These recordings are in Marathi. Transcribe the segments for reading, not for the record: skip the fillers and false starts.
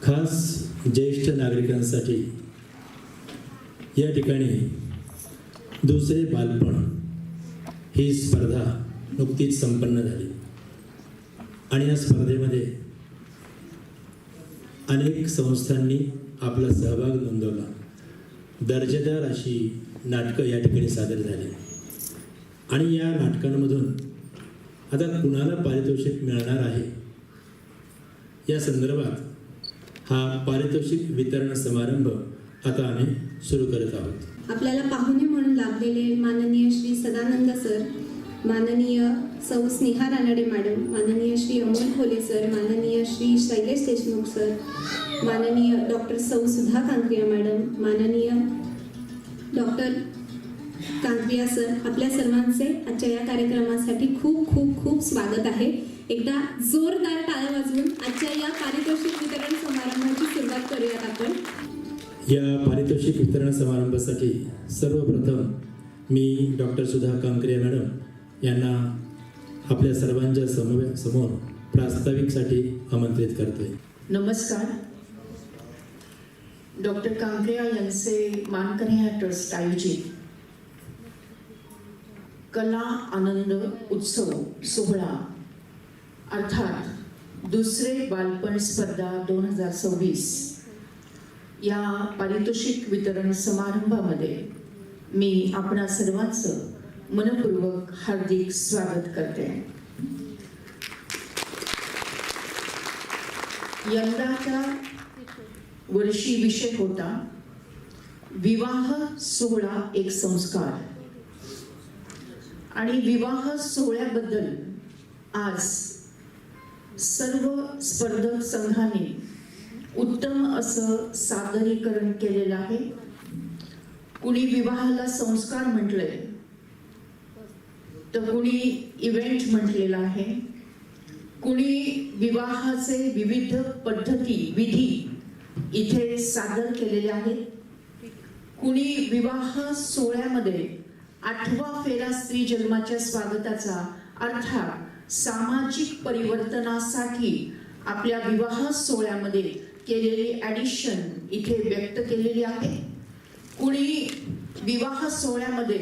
खास ज्येष्ठ नागरिकांसाठी या ठिकाणी दुसरे बालपण ही स्पर्धा नुकतीच संपन्न झाली आणि या स्पर्धेमध्ये अनेक संस्थांनी आपला सहभाग नोंदवला. दर्जेदार अशी नाटकं या ठिकाणी सादर झाली आणि या नाटकांमधून आता कुणाला पारितोषिक मिळणार आहे या संदर्भात हा पारितोषिक वितरण समारंभ आता आम्ही सुरू करत आहोत. आपल्याला पाहुणे म्हणून लाभलेले माननीय श्री सदानंद सर, माननीय सौ स्नेहा रानडे मॅडम, माननीय श्री अमोल खोले सर, माननीय श्री शैलेश देशमुख सर, माननीय डॉक्टर सौ सुधा कांक्रिया मॅडम, माननीय डॉक्टर कांक्रिया सर, आपल्या सर्वांचे आजच्या या कार्यक्रमासाठी खूप खूप खूप स्वागत आहे. एकदा जोरदार टाळ्या वाजवून आजच्या या पारितोषिक वितरण समारंभाची सुरुवात करूयात आपण. या पारितोषिक वितरण समारंभासाठी सर्वप्रथम मी डॉक्टर सुधा कांक्रिया मॅडम यांना आपल्या सर्वांच्या समोर प्रास्ताविकसाठी आमंत्रित करतोय. नमस्कार. डॉक्टर कांक्रिया यांचे मानकरी ह्या ट्रस्ट आयोजित कला आनंद उत्सव सोहळा अर्थात दुसरे बालपण स्पर्धा 2026 या पारितोषिक वितरण समारंभामध्ये मी आपणा सर्वांचं मनपूर्वक हार्दिक स्वागत करते. यंदाच्या वर्षी विषय होता विवाह सोहळा एक संस्कार आणि विवाह सोहळ्याबद्दल आज सर्व स्पर्धक संघाने उत्तम असं सादरीकरण केलेलं आहे. कुणी विवाहाला संस्कार म्हटलंय तर कुणी इव्हेंट म्हटलेला आहे, कुणी विवाहाचे विविध पद्धती विधी इथे सादर केलेले आहेत, कुणी विवाह सोहळ्यामध्ये 8वा फेरा स्त्री जन्माच्या स्वागताचा अर्थात सामाजिक परिवर्तनासाठी आपल्या विवाह सोहळ्यामध्ये केलेली ॲडिशन इथे व्यक्त केलेली आहे. कुणी विवाह सोहळ्यामध्ये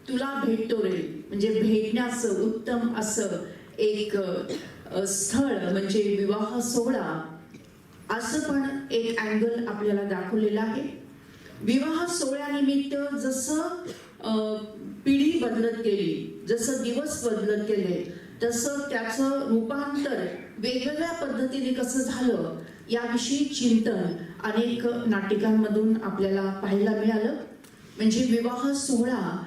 तुला भेटतो रे म्हणजे भेटण्याचं उत्तम असं एक स्थळ म्हणजे विवाह सोहळा असं पण एक अँगल आपल्याला दाखवलेलं आहे. विवाह सोहळ्यानिमित्त जसं पिढी बदलत गेली, जसं दिवस बदलत गेले, तसं त्याचं रूपांतर वेगवेगळ्या पद्धतीने कसं झालं याविषयी चिंतन अनेक नाटिकांमधून आपल्याला पाहायला मिळालं. म्हणजे विवाह सोहळा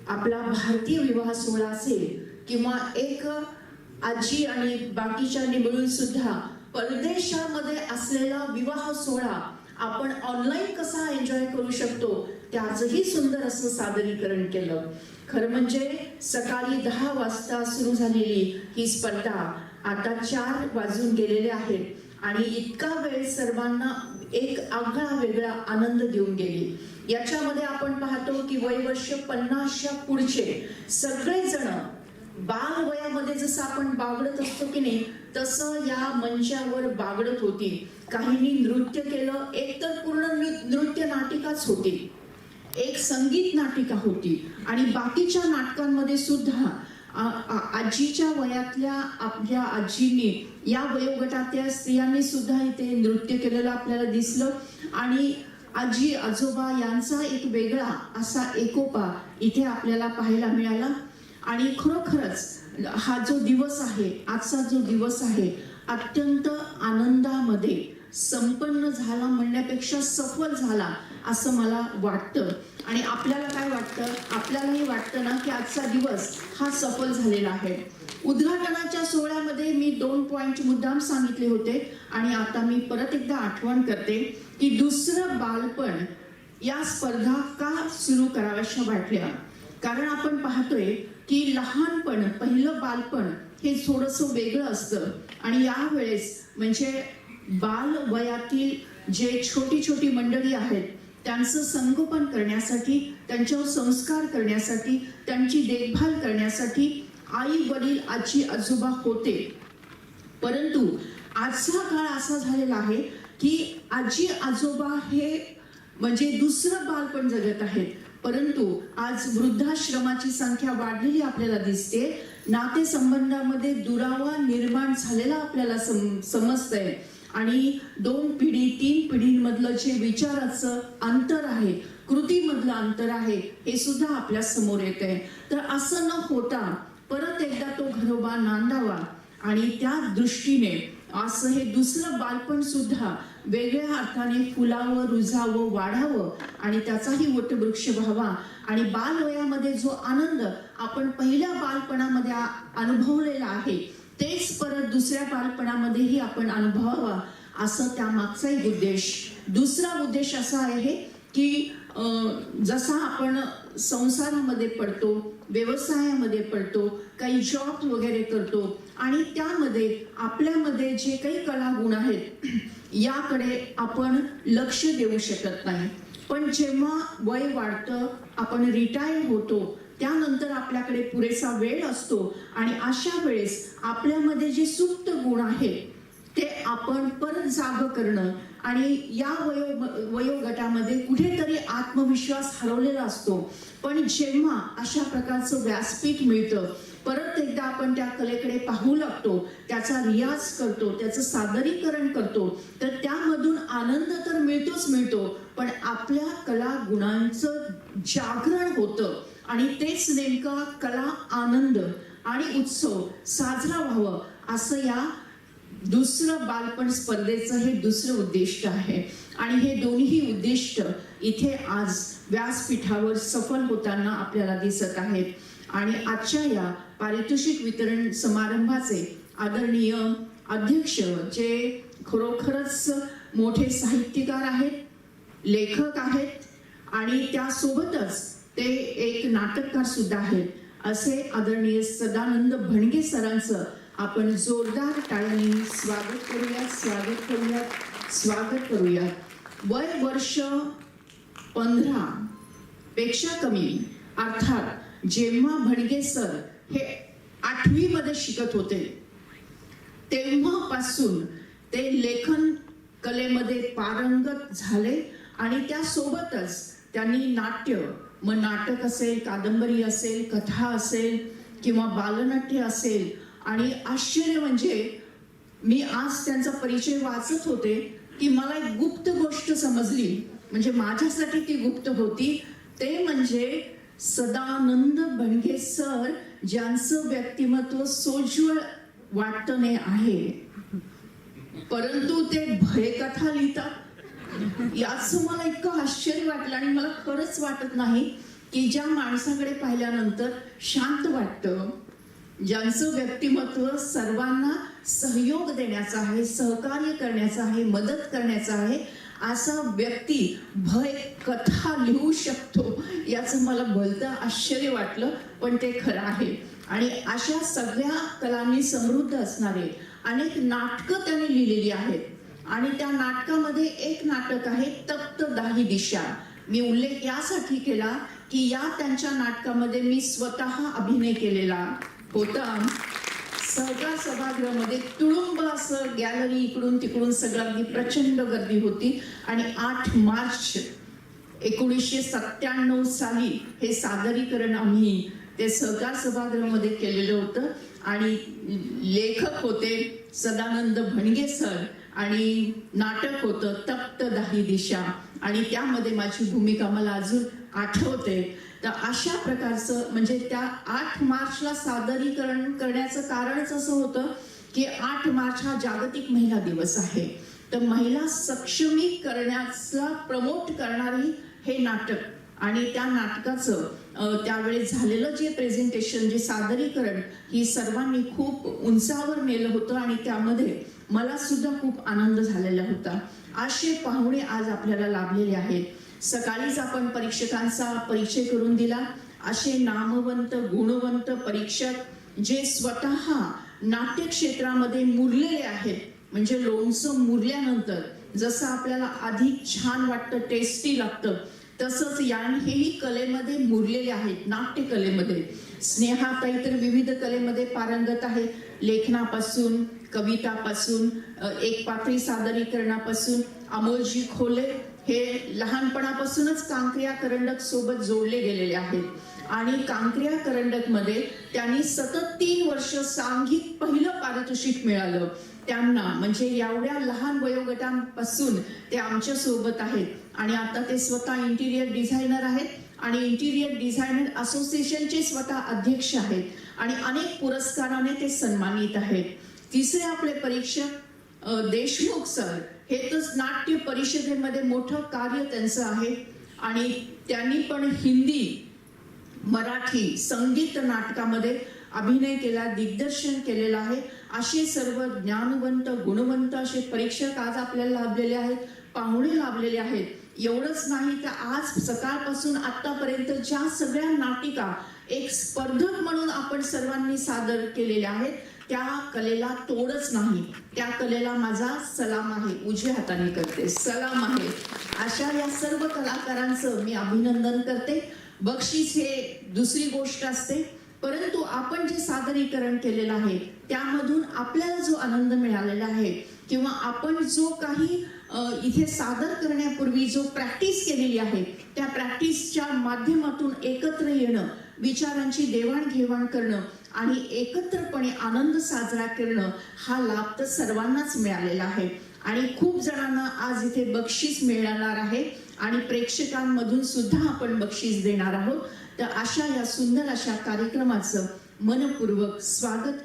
आपला भारतीय विवाह सोहळा असेल किंवा एक आजी आणि बाकीच्यांनी मिळून सुद्धा परदेशामध्ये असलेला विवाह सोहळा आपण ऑनलाईन कसा एन्जॉय करू शकतो त्याचंही सुंदर असं सादरीकरण केलं. खरं म्हणजे सकाळी 10 वाजता सुरू झालेली ही स्पर्धा आता 4 वाजून गेलेले आहेत आणि इतका वेळ सर्वांना एक आगळा वेगळा आनंद देऊन गेली. याच्यामध्ये आपण पाहतो की वयवर्ष 50च्या पुढचे सगळेजण बाल वयामध्ये जसं आपण बागडत असतो की नाही तसं या मंचावर बागडत होती. काहींनी नृत्य केलं, एक तर पूर्ण नृत्य नाटिकाच होती, एक संगीत नाटिका होती आणि बाकीच्या नाटकांमध्ये सुद्धा आजीच्या वयातल्या आपल्या आजींनी या वयोगटातल्या स्त्रियांनी सुद्धा इथे नृत्य केलेलं आपल्याला दिसलं आणि आजी आजोबा यांचा एक वेगळा असा एकोपा इथे आपल्याला पाहायला मिळाला. आणि खरोखरच हा जो दिवस आहे, आजचा जो दिवस आहे अत्यंत आनंदामध्ये संपन्न झाला म्हणण्यापेक्षा सफल झाला असं मला वाटतं. आणि आपल्याला काय वाटतं? आपल्यालाही वाटतं ना की आजचा दिवस हा सफल झालेला आहे. उद्घाटनाच्या सोहळ्यामध्ये मी 2 पॉइंट मुद्दाम सांगितले होते आणि आता मी परत एकदा आठवण करते की दुसरं बालपण या स्पर्धा का सुरू कराव्याशा वाटल्या. कारण आपण पाहतोय की लहानपण, पहिलं बालपण हे थोडंसं वेगळं असतं आणि यावेळेस म्हणजे बाल वयातील जे छोटी छोटी मंडळी आहेत त्यांचं संगोपन करण्यासाठी, त्यांच्यावर संस्कार करण्यासाठी, त्यांची देखभाल करण्यासाठी आई वडील आजी आजोबा होते. परंतु आजचा काळ असा झालेला आहे की आजी आजोबा हे म्हणजे दुसरं बालपण जगत आहेत, परंतु आज वृद्धाश्रमाची संख्या वाढलेली आपल्याला दिसते. नातेसंबंधामध्ये दुरावा निर्माण झालेला आपल्याला समजतंय आणि 2 पिढी 3 पिढींमधलं जे विचाराचं अंतर आहे, कृतीमधलं अंतर आहे, हे सुद्धा आपल्या समोर येत आहे. तर असं न होता परत एकदा तो घरोबा नांदावा आणि त्या दृष्टीने असं हे दुसरं बालपण सुद्धा वेगळ्या अर्थाने फुलावं, रुजावं, वाढावं आणि त्याचाही वटवृक्ष व्हावा आणि बालवयामध्ये जो आनंद आपण पहिल्या बालपणामध्ये अनुभवलेला आहे तेच परत दुसऱ्या बालपणामध्येही आपण अनुभवावा, असं त्या मागचा एक उद्देश. दुसरा उद्देश असा आहे की जसा आपण संसारामध्ये पडतो, व्यवसायामध्ये पडतो, काही जॉब वगैरे करतो आणि त्यामध्ये आपल्यामध्ये जे काही कलागुण आहेत याकडे आपण लक्ष देऊ शकत नाही. पण जेव्हा वय वाढतं, आपण रिटायर होतो, त्यानंतर आपल्याकडे पुरेसा वेळ असतो आणि अशा वेळेस आपल्यामध्ये जे सुप्त गुण आहेत ते आपण परत जाग करणं आणि या वयोगटामध्ये कुठेतरी आत्मविश्वास हरवलेला असतो. पण जेव्हा अशा प्रकारचं व्यासपीठ मिळतं, परत एकदा आपण त्या कलेकडे पाहू लागतो, त्याचा रियाज करतो, त्याचं सादरीकरण करतो, तर त्यामधून आनंद तर मिळतो, पण आपल्या कला गुणांचं जागरण होतं आणि तेच नेमका कला आनंद आणि उत्सव साजरा व्हावं, असं या दुसरं बालपण स्पर्धेचं हे दुसरं उद्दिष्ट आहे. आणि हे दोन्ही उद्दिष्ट इथे आज व्यासपीठावर सफल होताना आपल्याला दिसत आहेत. आणि आजच्या या पारितोषिक वितरण समारंभाचे आदरणीय अध्यक्ष, जे खरोखरच मोठे साहित्यकार आहेत, लेखक आहेत आणि त्यासोबतच ते एक नाटककार सुद्धा आहेत, असे आदरणीय सदानंद भणगे सरांचं आपण जोरदार टाळ्यांनी स्वागत करूया. वय वर्ष 15 पेक्षा कमी, अर्थात जेव्हा भणगे सर हे 8वी मध्ये शिकत होते तेव्हापासून ते लेखन कलेमध्ये पारंगत झाले आणि त्यासोबतच त्यांनी नाट्य, मग नाटक असेल, कादंबरी असेल, कथा असेल किंवा बालनाट्य असेल. आणि आश्चर्य म्हणजे मी आज त्यांचा परिचय वाचत होते की मला एक गुप्त गोष्ट समजली, म्हणजे माझ्यासाठी ती गुप्त होती. ते म्हणजे सदानंद भणगे सर, ज्यांचं व्यक्तिमत्व सोज्वळ वाटणे आहे, परंतु ते भयकथा लिहितात. याचं मला इतकं आश्चर्य वाटलं आणि मला खरंच वाटत नाही की ज्या माणसाकडे पाहिल्यानंतर शांत वाटतं, ज्यांचं व्यक्तिमत्व सर्वांना सहयोग देण्याचं आहे, सहकार्य करण्याचं आहे, मदत करण्याचं आहे, असा व्यक्ती भय कथा लिहू शकतो, याचं मला भलतं आश्चर्य वाटलं, पण ते खरं आहे. आणि अशा सगळ्या कलांनी समृद्ध असणारे अनेक नाटकं त्यांनी लिहिलेली आहेत. आणि त्या नाटकामध्ये एक नाटक आहे तप्त दाही दिशा. मी उल्लेख यासाठी केला की या त्यांच्या नाटकामध्ये मी स्वतः अभिनय केलेला होता. सहकार सभागृहामध्ये तुडुंब असं गॅलरी इकडून तिकडून सगळं अगदी प्रचंड गर्दी होती. आणि 8 मार्च 1997 साली हे सादरीकरण आम्ही ते सहकार सभागृहामध्ये केलेलं होतं. आणि लेखक होते सदानंद भणगे सर आणि नाटक होतं तप्त दाही दिशा. आणि त्यामध्ये माझी भूमिका मला अजून आठवते. तर अशा प्रकारचं म्हणजे त्या 8 मार्चला सादरीकरण करण्याचं कारणच असं होतं की 8 मार्च हा जागतिक महिला दिवस आहे. तर महिला सक्षमीकरणाचा प्रमोट करणारी हे नाटक आणि त्या नाटकाचं त्यावेळेस झालेलं जे प्रेझेंटेशन, जे सादरीकरण, ही सर्वांनी खूप उंचावर नेलं होतं आणि त्यामध्ये मला सुद्धा खूप आनंद झालेला होता. असे पाहुणे आज आपल्याला लाभलेले आहेत. सकाळीच आपण परीक्षकांचा परिचय करून दिला. असे नामवंत, गुणवंत परीक्षक जे स्वतः नाट्य क्षेत्रामध्ये मुरलेले आहेत. म्हणजे लोणचं मुरल्यानंतर जसं आपल्याला अधिक छान वाटतं, टेस्टी लागतं, तसंच हेही कलेमध्ये मुरलेले आहेत. नाट्य कलेमध्ये स्नेहाताई तर विविध कलेमध्ये पारंगत आहेत. लेखनापासून, कवितापासून, एक पात्री सादरीकरणापासून अमोलजी खोले हे लहानपणापासूनच कांक्रिया करंडक सोबत जोडले गेलेले आहेत. आणि कांक्रिया करंडक मध्ये त्यांनी सतत 3 वर्ष सांघिक पहिलं पारितोषिक मिळालं त्यांना. म्हणजे एवढ्या लहान वयोगटांपासून ते आमच्या सोबत आहेत. आणि आता ते स्वतः इंटिरियर डिझायनर आहेत आणि इंटिरियर डिझायनर असोसिएशनचे स्वतः अध्यक्ष आहेत आणि अनेक पुरस्काराने ते सन्मानित आहेत. तिसरे आपले परीक्षक देशमुख सर हे तर नाट्य परिषदेमध्ये मोठं कार्य त्यांचं आहे आणि त्यांनी पण हिंदी, मराठी, संगीत नाटकामध्ये अभिनय केला, दिग्दर्शन केलेलं आहे. असे सर्व ज्ञानवंत, गुणवंत असे परीक्षक आज आपल्याला लाभलेले आहेत, पाहुणे लाभलेले आहेत. एवढंच नाही तर आज सकाळपासून आतापर्यंत ज्या सगळ्या नाटिका एक स्पर्धक म्हणून आपण सर्वांनी सादर केलेल्या आहेत त्या कलेला तोडच नाही. त्या कलेला माझा सलाम आहे, उजव्या हाताने करते, सलाम आहे. अशा या सर्व कलाकारांचं मी अभिनंदन करते. बक्षीस हे दुसरी गोष्ट असते, परंतु आपण जे सादरीकरण केलेलं आहे त्यामधून आपल्याला जो आनंद मिळालेला आहे किंवा आपण जो काही इथे सादर करण्यापूर्वी जो प्रॅक्टिस केलेली आहे त्या प्रॅक्टिसच्या माध्यमातून एकत्र येणं, विचारांची देवाणघेवाण करणं आणि एकत्रपणे आनंद साजरा करणं हा लाभ तर सर्वांनाच मिळालेला आहे. आणि खूप जणांना आज इथे बक्षीस मिळणार आहे आणि प्रेक्षकांमधून सुद्धा आपण बक्षीस देणार आहोत. तर अशा या सुंदर अशा कार्यक्रमाचं मनपूर्वक स्वागत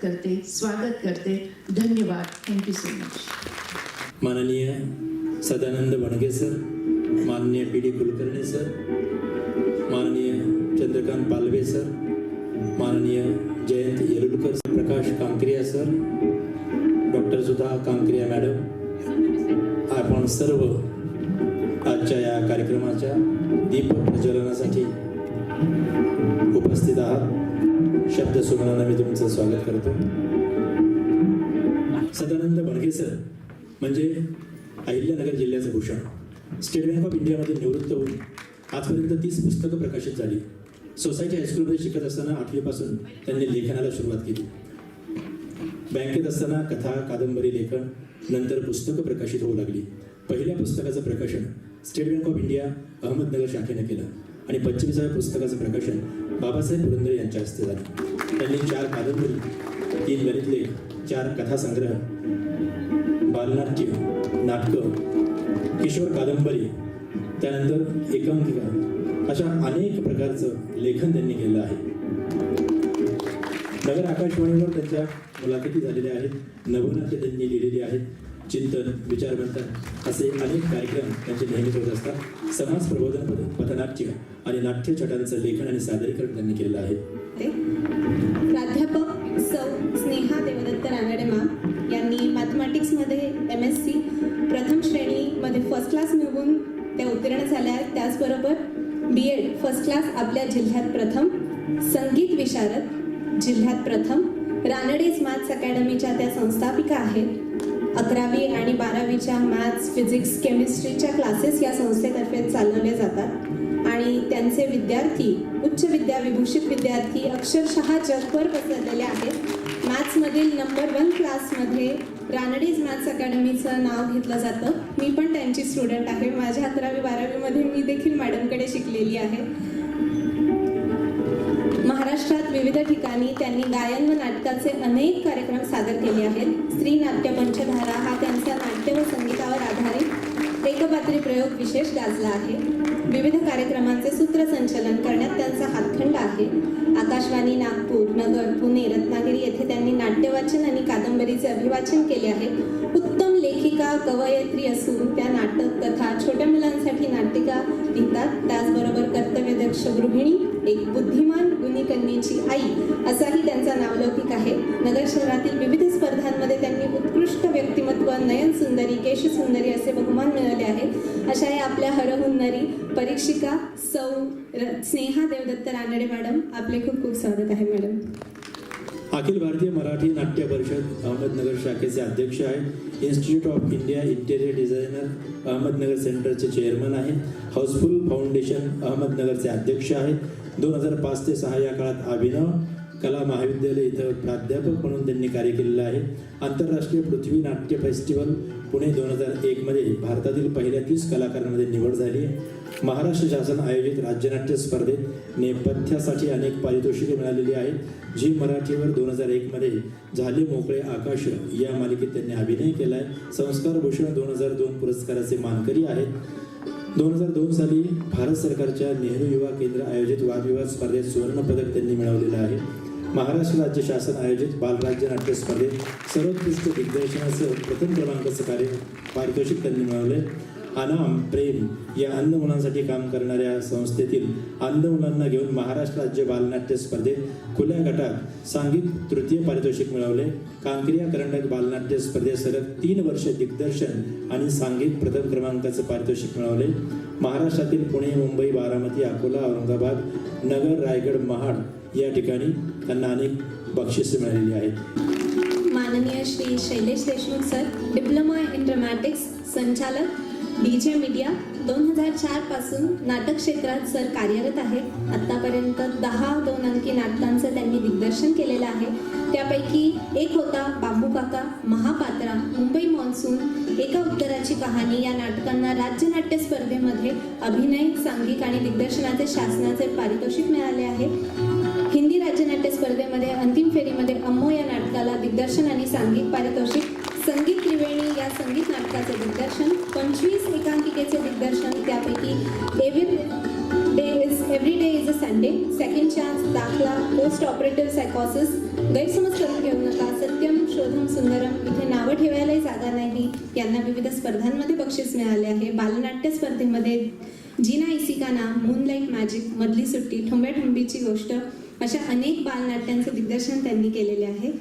करते. धन्यवाद. Thank you so much. माननीय सदानंद बणगे सर, माननीय PD कुलकर्णी सर, माननीय चंद्रकांत पालवे सर, माननीय जयंत येरुलकर, प्रकाश कांक्रिया सर, डॉक्टर सुधा कांक्रिया मॅडम, आपण सर्व आजच्या या कार्यक्रमाच्या दीप प्रज्वलनासाठी उपस्थित आहात. शब्द सुमनाने मी तुमचं स्वागत करतो. सदानंद बणगे सर म्हणजे अहिल्यानगर जिल्ह्याचं भूषण. स्टेट बँक ऑफ इंडियामध्ये निवृत्त होऊन आजपर्यंत 30 पुस्तकं प्रकाशित झाली. सोसायटी हायस्कूलमध्ये शिकत असताना 8वी पासून त्यांनी लेखनाला सुरुवात केली. बँकेत असताना कथा, कादंबरी लेखन, नंतर पुस्तकं प्रकाशित होऊ लागली. पहिल्या पुस्तकाचं प्रकाशन state bank of India Ahmednagar शाखेने केलं आणि 25व्या पुस्तकाचं प्रकाशन बाबासाहेब पुरंदरे यांच्या हस्ते झालं. त्यांनी 4 कादंबरी, 3 ललित लेख, 4 कथासंग्रह, बालनाट्य, नाटकं, किशोर कादंबरी, त्यानंतर एकांकिका अशा अनेक प्रकारचं लेखन त्यांनी केलं आहे. नगर आकाशवाणीवर त्यांच्या मुलाखती झालेल्या आहेत. नवनाट्य त्यांनी लिहिलेली आहेत. चिंतन, विचारमंथन असे अनेक कार्यक्रम त्यांचे नेहमी होत असतात. समाज प्रबोधन, पथनाट्य आणि नाट्यछटांचं लेखन आणि सादरीकरण त्यांनी केलेलं आहे. प्राध्यापक सौ स्नेहा देवदत्त रानडे मॅम यांनी मॅथमॅटिक्समध्ये MSc प्रथम श्रेणीमध्ये फर्स्ट क्लास मिळवून त्या उत्तीर्ण झाल्या आहेत. त्याचबरोबर BEd फर्स्ट क्लास आपल्या जिल्ह्यात प्रथम, संगीत विशारद जिल्ह्यात प्रथम, रानडेज मॅथ्स अकॅडमीच्या त्या संस्थापिका आहेत. 11वी आणि 12वीच्या मॅथ्स, फिजिक्स, केमिस्ट्रीच्या क्लासेस या संस्थेतर्फे चालवले जातात आणि त्यांचे विद्यार्थी, उच्च विद्याविभूषित विद्यार्थी अक्षरशः जगभर पसरलेले आहेत. मॅथ्समधील नंबर 1 क्लासमध्ये रानडेज मॅथ्स अकॅडमीचं नाव घेतलं जातं. मी पण त्यांची स्टुडंट आहे. माझ्या 11वी 12वीमध्ये मी देखील मॅडमकडे शिकलेली आहे. महाराष्ट्रात विविध ठिकाणी त्यांनी गायन व नाटकाचे अनेक कार्यक्रम सादर केले आहेत. स्त्री नाट्य पंचधारा हा त्यांचा नाट्य व संगीतावर आधारित एकपात्री प्रयोग विशेष गाजला आहे. विविध कार्यक्रमांचे सूत्रसंचलन करण्यात त्यांचा हातखंड आहे. आकाशवाणी नागपूर, नगर, पुणे, रत्नागिरी येथे त्यांनी नाट्यवाचन आणि कादंबरीचे अभिवाचन केले आहे. उत्तम लेखिका, कवयित्री असून त्या नाटक, कथा, छोट्या मुलांसाठी नाटिका लिहितात. त्याचबरोबर कर्तव्यदक्ष गृहिणी, एक बुद्धिमान गुणी कन्येची आई असाही त्यांचा नावलौकिक आहे. नगर शहरातील विविध स्पर्धांमध्ये त्यांनी उत्कृष्ट व्यक्तिमत्व, नयन सुंदरी, केश सुंदरी असे बहुमान मिळवले आहेत. अशा या आपल्या हरहुन्नरी परीक्षिका सौ स्नेहा देवदत्त रानडे मॅडम, आपले खूप खूप स्वागत आहे मॅडम. अखिल भारतीय मराठी नाट्य परिषद अहमदनगर शाखेचे अध्यक्ष आहेत. Institute of India interior designer Ahmednagar सेंटरचे चेअरमन आहेत. हाऊसफुल फाउंडेशन अहमदनगरचे अध्यक्ष आहेत. 2005 ते 6 या काळात अभिनव, कला महाविद्यालय इथं प्राध्यापक म्हणून त्यांनी कार्य केलेलं आहे. आंतरराष्ट्रीय पृथ्वी नाट्य फेस्टिवल पुणे 2001 मध्ये भारतातील पहिल्या 30 कलाकारांमध्ये निवड झाली आहे. महाराष्ट्र शासन आयोजित राज्यनाट्य स्पर्धेत नेपथ्यासाठी अनेक पारितोषिके मिळालेली आहेत. झी मराठीवर 2001 मध्ये झाले मोकळे आकाश या मालिकेत त्यांनी अभिनय केला आहे. संस्कार भूषण 2002 पुरस्काराचे मानकरी आहेत. 2002 साली भारत सरकारच्या नेहरू युवा केंद्र आयोजित वादविवाद स्पर्धेत सुवर्ण पदक त्यांनी मिळवलेलं आहे. महाराष्ट्र राज्य शासन आयोजित बालराज्य नाट्य स्पर्धेत सर्वोत्कृष्ट दिग्दर्शनासह प्रथम क्रमांकाचं पारितोषिक त्यांनी मिळवले. अनाम प्रेम या अंध मुलांसाठी काम करणाऱ्या संस्थेतील अंध मुलांना घेऊन महाराष्ट्र राज्य बालनाट्य स्पर्धेत खुल्या गटात सांघिक तृतीय पारितोषिक मिळवले. कांक्रिया करंडक बालनाट्य स्पर्धेत सलग 3 वर्ष दिग्दर्शन आणि सांघिक प्रथम क्रमांकाचं पारितोषिक मिळवले. महाराष्ट्रातील पुणे, मुंबई, बारामती, अकोला, औरंगाबाद, नगर, रायगड, महाड या ठिकाणी त्यांना अनेक बक्षिसे मिळालेली आहेत. माननीय Shri Shailesh Deshmukh sir, diploma in dramatics, संचालक डीजे मीडिया, 2004 पासून नाटक क्षेत्रात सर कार्यरत आहेत. आतापर्यंत 10 2 अंकी नाटकांचं त्यांनी दिग्दर्शन केलेलं आहे. त्यापैकी एक होता बाबू काका, महापात्रा, मुंबई मॉन्सून, एका उत्तराची कहाणी या नाटकांना राज्य नाट्य स्पर्धेमध्ये अभिनय, सांघिक आणि दिग्दर्शनाचे शासनाचे पारितोषिक मिळाले आहे. हिंदी राज्य नाट्य स्पर्धेमध्ये अंतिम फेरीमध्ये अम्मो या नाटकाला दिग्दर्शन आणि सांघिक पारितोषिक. संगीत त्रिवेणी या संगीत नाटकाचे दिग्दर्शन. 25 एकांकिकेचे दिग्दर्शन, त्यापैकी every day is a Sunday, second chance, दाखला, पोस्ट ऑपरेटिव्ह सायकॉसिस, गैरसमज करून घेऊ नका, सत्यम शोधम सुंदरम, इथे नावं ठेवायलाही जागा नाही, यांना विविध स्पर्धांमध्ये बक्षीस मिळाले आहे. बालनाट्य स्पर्धेमध्ये जीना इसी का नाम, मूनलाईट मॅजिक, मधली सुट्टी, ठुंब्याठुंबीची गोष्ट अशा अनेक बालनाट्यांचे दिग्दर्शन त्यांनी केलेले आहे.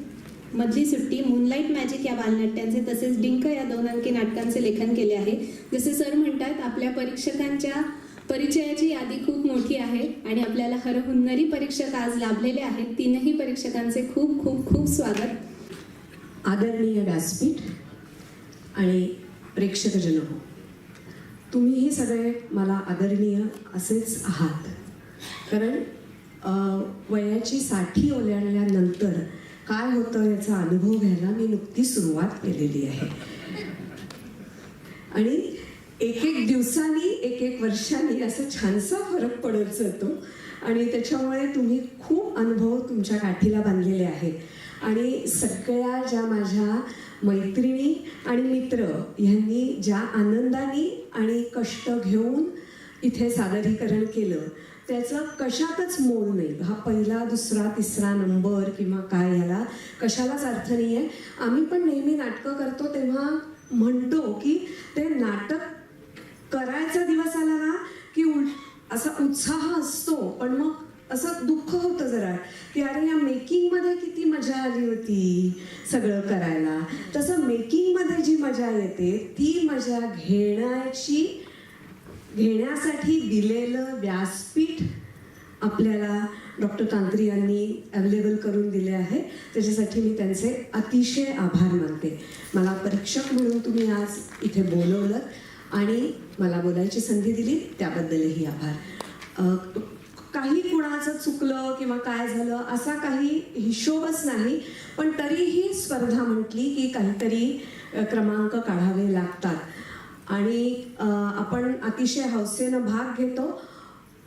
मधली सुट्टी, मूनलाईट मॅजिक या बालनाट्यांचे तसेच डिंक या 2 अंकी नाटकांचे लेखन केले आहे. जसे सर म्हणतात, आपल्या परीक्षकांच्या परिचयाची यादी खूप मोठी आहे आणि आपल्याला हरहुन्नरी परीक्षक आज लाभलेले आहेत. 3ही परीक्षकांचे खूप खूप खूप स्वागत. आदरणीय व्यासपीठ आणि प्रेक्षकजन हो, तुम्हीही सगळे मला आदरणीय असेच आहात. कारण वयाची 60 ओलांडल्यानंतर काय होतं याचा अनुभव घ्यायला मी नुकतीच सुरुवात केलेली आहे. आणि एक दिवसांनी, एक वर्षांनी असा छानसा फरक पडत जातो आणि त्याच्यामुळे तुम्ही खूप अनुभव तुमच्या गाठीला बांधलेले आहेत. आणि सगळ्या ज्या माझ्या मैत्रिणी आणि मित्र यांनी ज्या आनंदाने आणि कष्ट घेऊन इथे सादरीकरण केलं त्याचं कशातच मोल नाही. हा पहिला, दुसरा, तिसरा नंबर किंवा काय याला कशालाच अर्थ नाही आहे. आम्ही पण नेहमी नाटकं करतो तेव्हा म्हणतो की ते नाटक करायचा दिवस आला ना की असा उत्साह असतो, पण मग असं दुःख होतं जरा की अरे या मेकिंगमध्ये किती मजा आली होती सगळं करायला. तसं मेकिंगमध्ये जी मजा येते ती मजा घेण्यासाठी दिलेलं व्यासपीठ आपल्याला डॉक्टर तांत्री यांनी अवेलेबल करून दिले आहे. त्याच्यासाठी मी त्यांचे अतिशय आभार मानते. मला परीक्षक म्हणून तुम्ही आज इथे बोलवलं आणि मला बोलायची संधी दिली त्याबद्दलही आभार. काही कुणाचं चुकलं किंवा काय झालं असा काही हिशोबच नाही, पण तरीही स्पर्धा म्हटली की काहीतरी क्रमांक काढावे लागतात आणि आपण अतिशय हौसेनं भाग घेतो.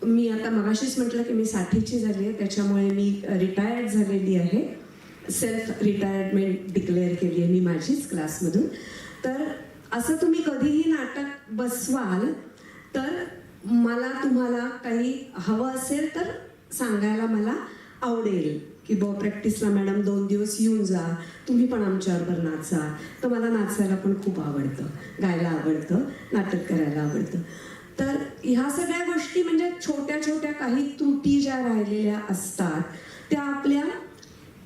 मी आता मगाशीच म्हटलं की मी 60ची झाली आहे, त्याच्यामुळे मी रिटायर्ड झालेली आहे. सेल्फ रिटायरमेंट डिक्लेअर केली आहे मी माझीच क्लासमधून. तर असं तुम्ही कधीही नाटक बसवाल तर मला तुम्हाला काही हवं असेल तर सांगायला मला आवडेल की प्रॅक्टिसला मॅडम 2 दिवस येऊन जा, तुम्ही पण आमच्याबरोबर नाचा. तर मला नाचायला पण खूप आवडतं, गायला आवडतं, नाटक करायला आवडतं. तर ह्या सगळ्या गोष्टी म्हणजे छोट्या छोट्या काही त्रुटी ज्या राहिलेल्या असतात त्या आपल्या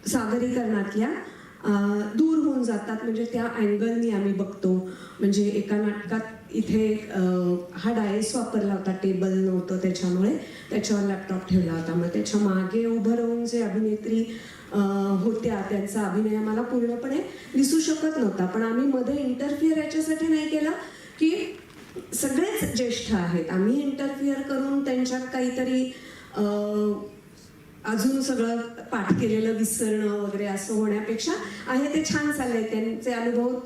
सादरीकरणातल्या दूर होऊन जातात. म्हणजे त्या अँगलनी आम्ही बघतो. म्हणजे एका नाटकात इथे हा डायस वापरला होता, टेबल नव्हतं त्याच्यामुळे त्याच्यावर लॅपटॉप ठेवला होता. मग त्याच्या मागे उभं राहून जे अभिनेत्री होत्या त्यांचा अभिनय मला पूर्णपणे दिसू शकत नव्हता. पण आम्ही मध्ये इंटरफिअर याच्यासाठी नाही केला की सगळेच ज्येष्ठ आहेत, आम्ही इंटरफिअर करून त्यांच्यात काहीतरी अजून सगळं पाठ केलेलं विसरणं वगैरे असं होण्यापेक्षा आहे ते छान चाललंय. त्यांचे अनुभव,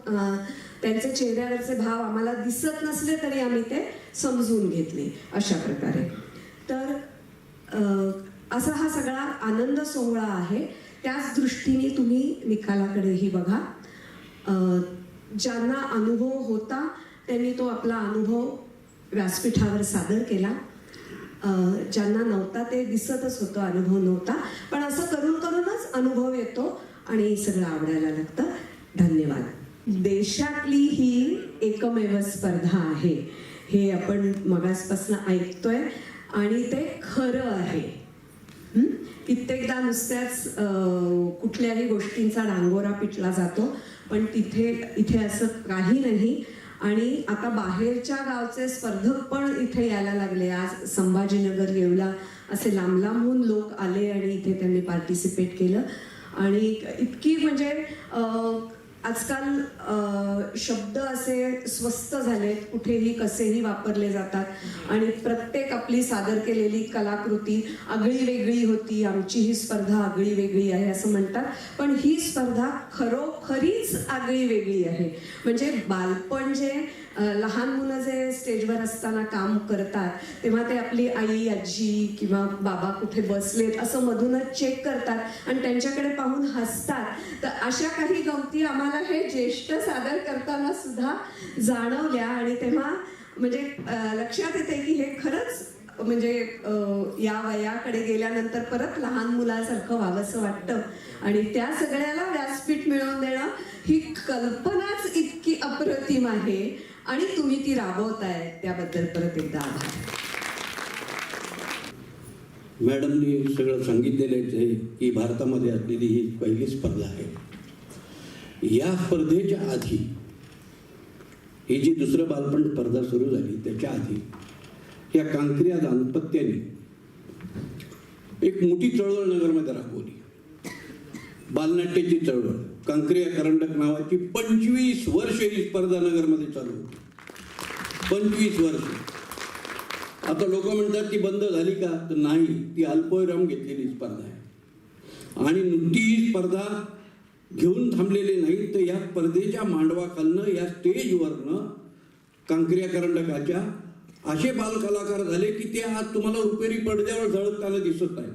त्यांचे चेहऱ्यावरचे भाव आम्हाला दिसत नसले तरी आम्ही ते समजून घेतले अशा प्रकारे. तर असा हा सगळा आनंद सोहळा आहे. त्याच दृष्टीने तुम्ही निकालाकडेही बघा. ज्यांना अनुभव होता त्यांनी तो आपला अनुभव व्यासपीठावर सादर केला. ज्यांना नव्हता ते दिसतच होतं, अनुभव नव्हता. पण असं करून करूनच अनुभव येतो आणि सगळं आवडायला लागतं. धन्यवाद. देशातली ही एकमेव स्पर्धा आहे हे आपण मगासपासून ऐकतोय आणि ते खरं आहे. कित्येकदा नुसत्याच कुठल्याही गोष्टींचा डांगोरा पिटला जातो, पण इथे असं काही नाही. आणि आता बाहेरच्या गावचे स्पर्धक पण इथे यायला लागले. आज संभाजीनगर, येवला असे लांब लांबहून लोक आले आणि इथे त्यांनी पार्टिसिपेट केलं. आणि इतकी म्हणजे आजकाल शब्द असे स्वस्त झालेत, कुठेही कसेही वापरले जातात आणि प्रत्येक आपली सादर केलेली कलाकृती आगळी वेगळी होती. आमची ही स्पर्धा आगळी वेगळी आहे असं म्हणतात, पण ही स्पर्धा खरोखरीच आगळी वेगळी आहे. म्हणजे बालपण जे लहान मुलं जे स्टेजवर असताना काम करतात तेव्हा ते आपली आई, आजी किंवा बाबा कुठे बसलेत असं मधूनच चेक करतात आणि त्यांच्याकडे पाहून हसतात. तर अशा काही गमती आम्हाला हे ज्येष्ठ सादर करताना सुद्धा जाणवल्या आणि तेव्हा म्हणजे लक्षात येते की हे खरंच म्हणजे या वयाकडे गेल्यानंतर परत लहान मुलासारखं व्हावंसं वाटतं. आणि त्या सगळ्याला व्यासपीठ मिळवून देणं ही कल्पनाच इतकी अप्रतिम आहे आणि तुम्ही ती राबवताय त्याबद्दल परत एकदा आभार. मॅडमनी सगळं सांगितलेलंच आहे की भारतामध्ये असलेली ही पहिली स्पर्धा आहे. या स्पर्धेच्या आधी ही जी दुसरं बालपण स्पर्धा सुरू झाली त्याच्या आधी या कांक्रिया दाम्पत्याने एक मोठी चळवळ नगरमध्ये राबवली. बालनाट्याची चळवळ, कांक्रिया करंडक नावाची 25 वर्ष ही स्पर्धा नगरमध्ये चालू होती. 25 वर्ष. आता लोक म्हणतात ती बंद झाली का, तर नाही, ती अल्पविराम घेतलेली स्पर्धा आहे. आणि नुकती ही स्पर्धा घेऊन थांबलेले नाही, तर या स्पर्धेच्या मांडवाखालनं, या स्टेजवरनं कांक्रिया करंडकाच्या असे बालकलाकार झाले की ते आज तुम्हाला रुपेरी पडद्यावर झळकताना दिसत आहे.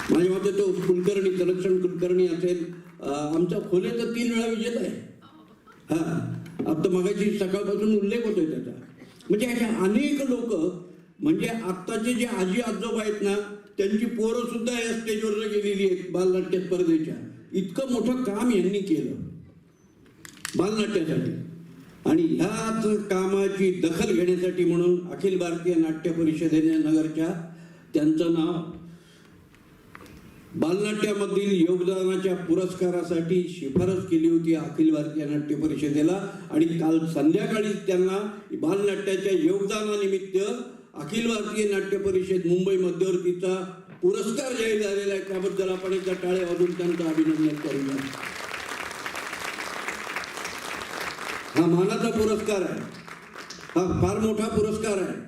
माझ्या मते तो कुलकर्णी, संरक्षण कुलकर्णी असेल, आमचा खोले तर 3 वेळा विजेता आहे. आता मगाशी सकाळपासून उल्लेख होतोय त्याचा. म्हणजे अशा अनेक लोक, म्हणजे आत्ताचे जे आजी आजोबा आहेत ना, त्यांची पोरं सुद्धा या स्टेजवर गेलेली आहेत बालनाट्य स्पर्धेच्या. इतकं मोठं काम यांनी केलं बालनाट्यासाठी. आणि ह्याच कामाची दखल घेण्यासाठी म्हणून अखिल भारतीय नाट्य परिषदेने नगरच्या त्यांचं नाव बालनाट्यामधील योगदानाच्या पुरस्कारासाठी शिफारस केली होती अखिल भारतीय नाट्य परिषदेला. आणि काल संध्याकाळी त्यांना बालनाट्याच्या योगदानानिमित्त अखिल भारतीय नाट्य परिषद मुंबई मध्यवर्तीचा पुरस्कार जाहीर झालेला आहे. त्याबद्दल आपण एकदा टाळे वाजवून त्यांचं अभिनंदन करूया. हा मानाचा पुरस्कार आहे, हा फार मोठा पुरस्कार आहे.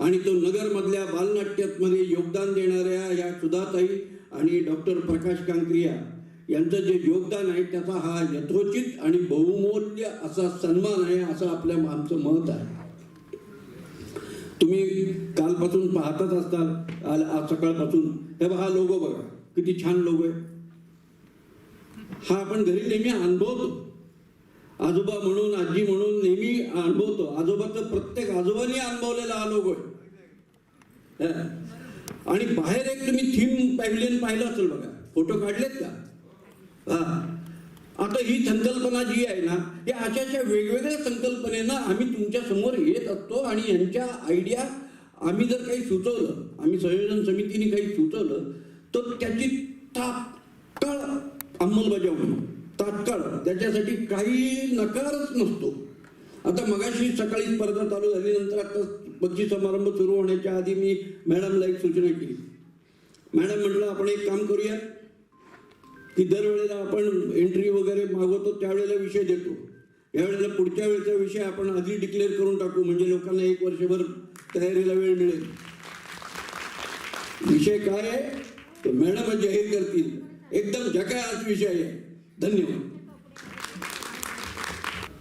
आणि तो नगरमधल्या बालनाट्यामध्ये योगदान देणाऱ्या या सुधाताई आणि डॉक्टर प्रकाश कांक्रिया यांचं जे योगदान आहे त्याचा हा यथोचित आणि बहुमूल्य असा सन्मान आहे, असं आमचं मत आहे. तुम्ही कालपासून पाहतच असताल, आज सकाळपासून. हे बघा, हा लोगो बघा, किती छान लोगो आहे. हा आपण घरी नेहमी अनुभवतो, आजोबा म्हणून, आजी म्हणून नेहमी अनुभवतो. आजोबाचं प्रत्येक आजोबांनी अनुभवलेला हा लोगो आहे. आणि बाहेर एक तुम्ही थीम पॅव्हिलियन पाहिलं असेल बघा, फोटो काढलेत का? आता ही संकल्पना जी आहे ना, हे अशा वेगवेगळ्या संकल्पनेनं आम्ही तुमच्या समोर येत असतो. आणि यांच्या आयडिया आम्ही जर काही सुचवलं, आम्ही संयोजन समितीने काही सुचवलं, तर त्याची तात्काळ अंमलबजावणी, तात्काळ, त्याच्यासाठी काही नकारच नसतो. आता मगाशी सकाळी स्पर्धा चालू झाल्यानंतर आता बक्षीस समारंभ सुरू होण्याच्या आधी मी मॅडमला एक सूचना केली. मॅडम म्हटलं, आपण एक काम करूया की दरवेळेला आपण एंट्री वगैरे मागवतो त्यावेळेला विषय देतो, यावेळेला पुढच्या वेळेचा विषय आपण आधी डिक्लेअर करून टाकू, म्हणजे लोकांना 1 वर्षभर तयारीला वेळ मिळेल. विषय काय आहे? मॅडम जाहीर करतील. एकदम झकास विषय आहे. धन्यवाद.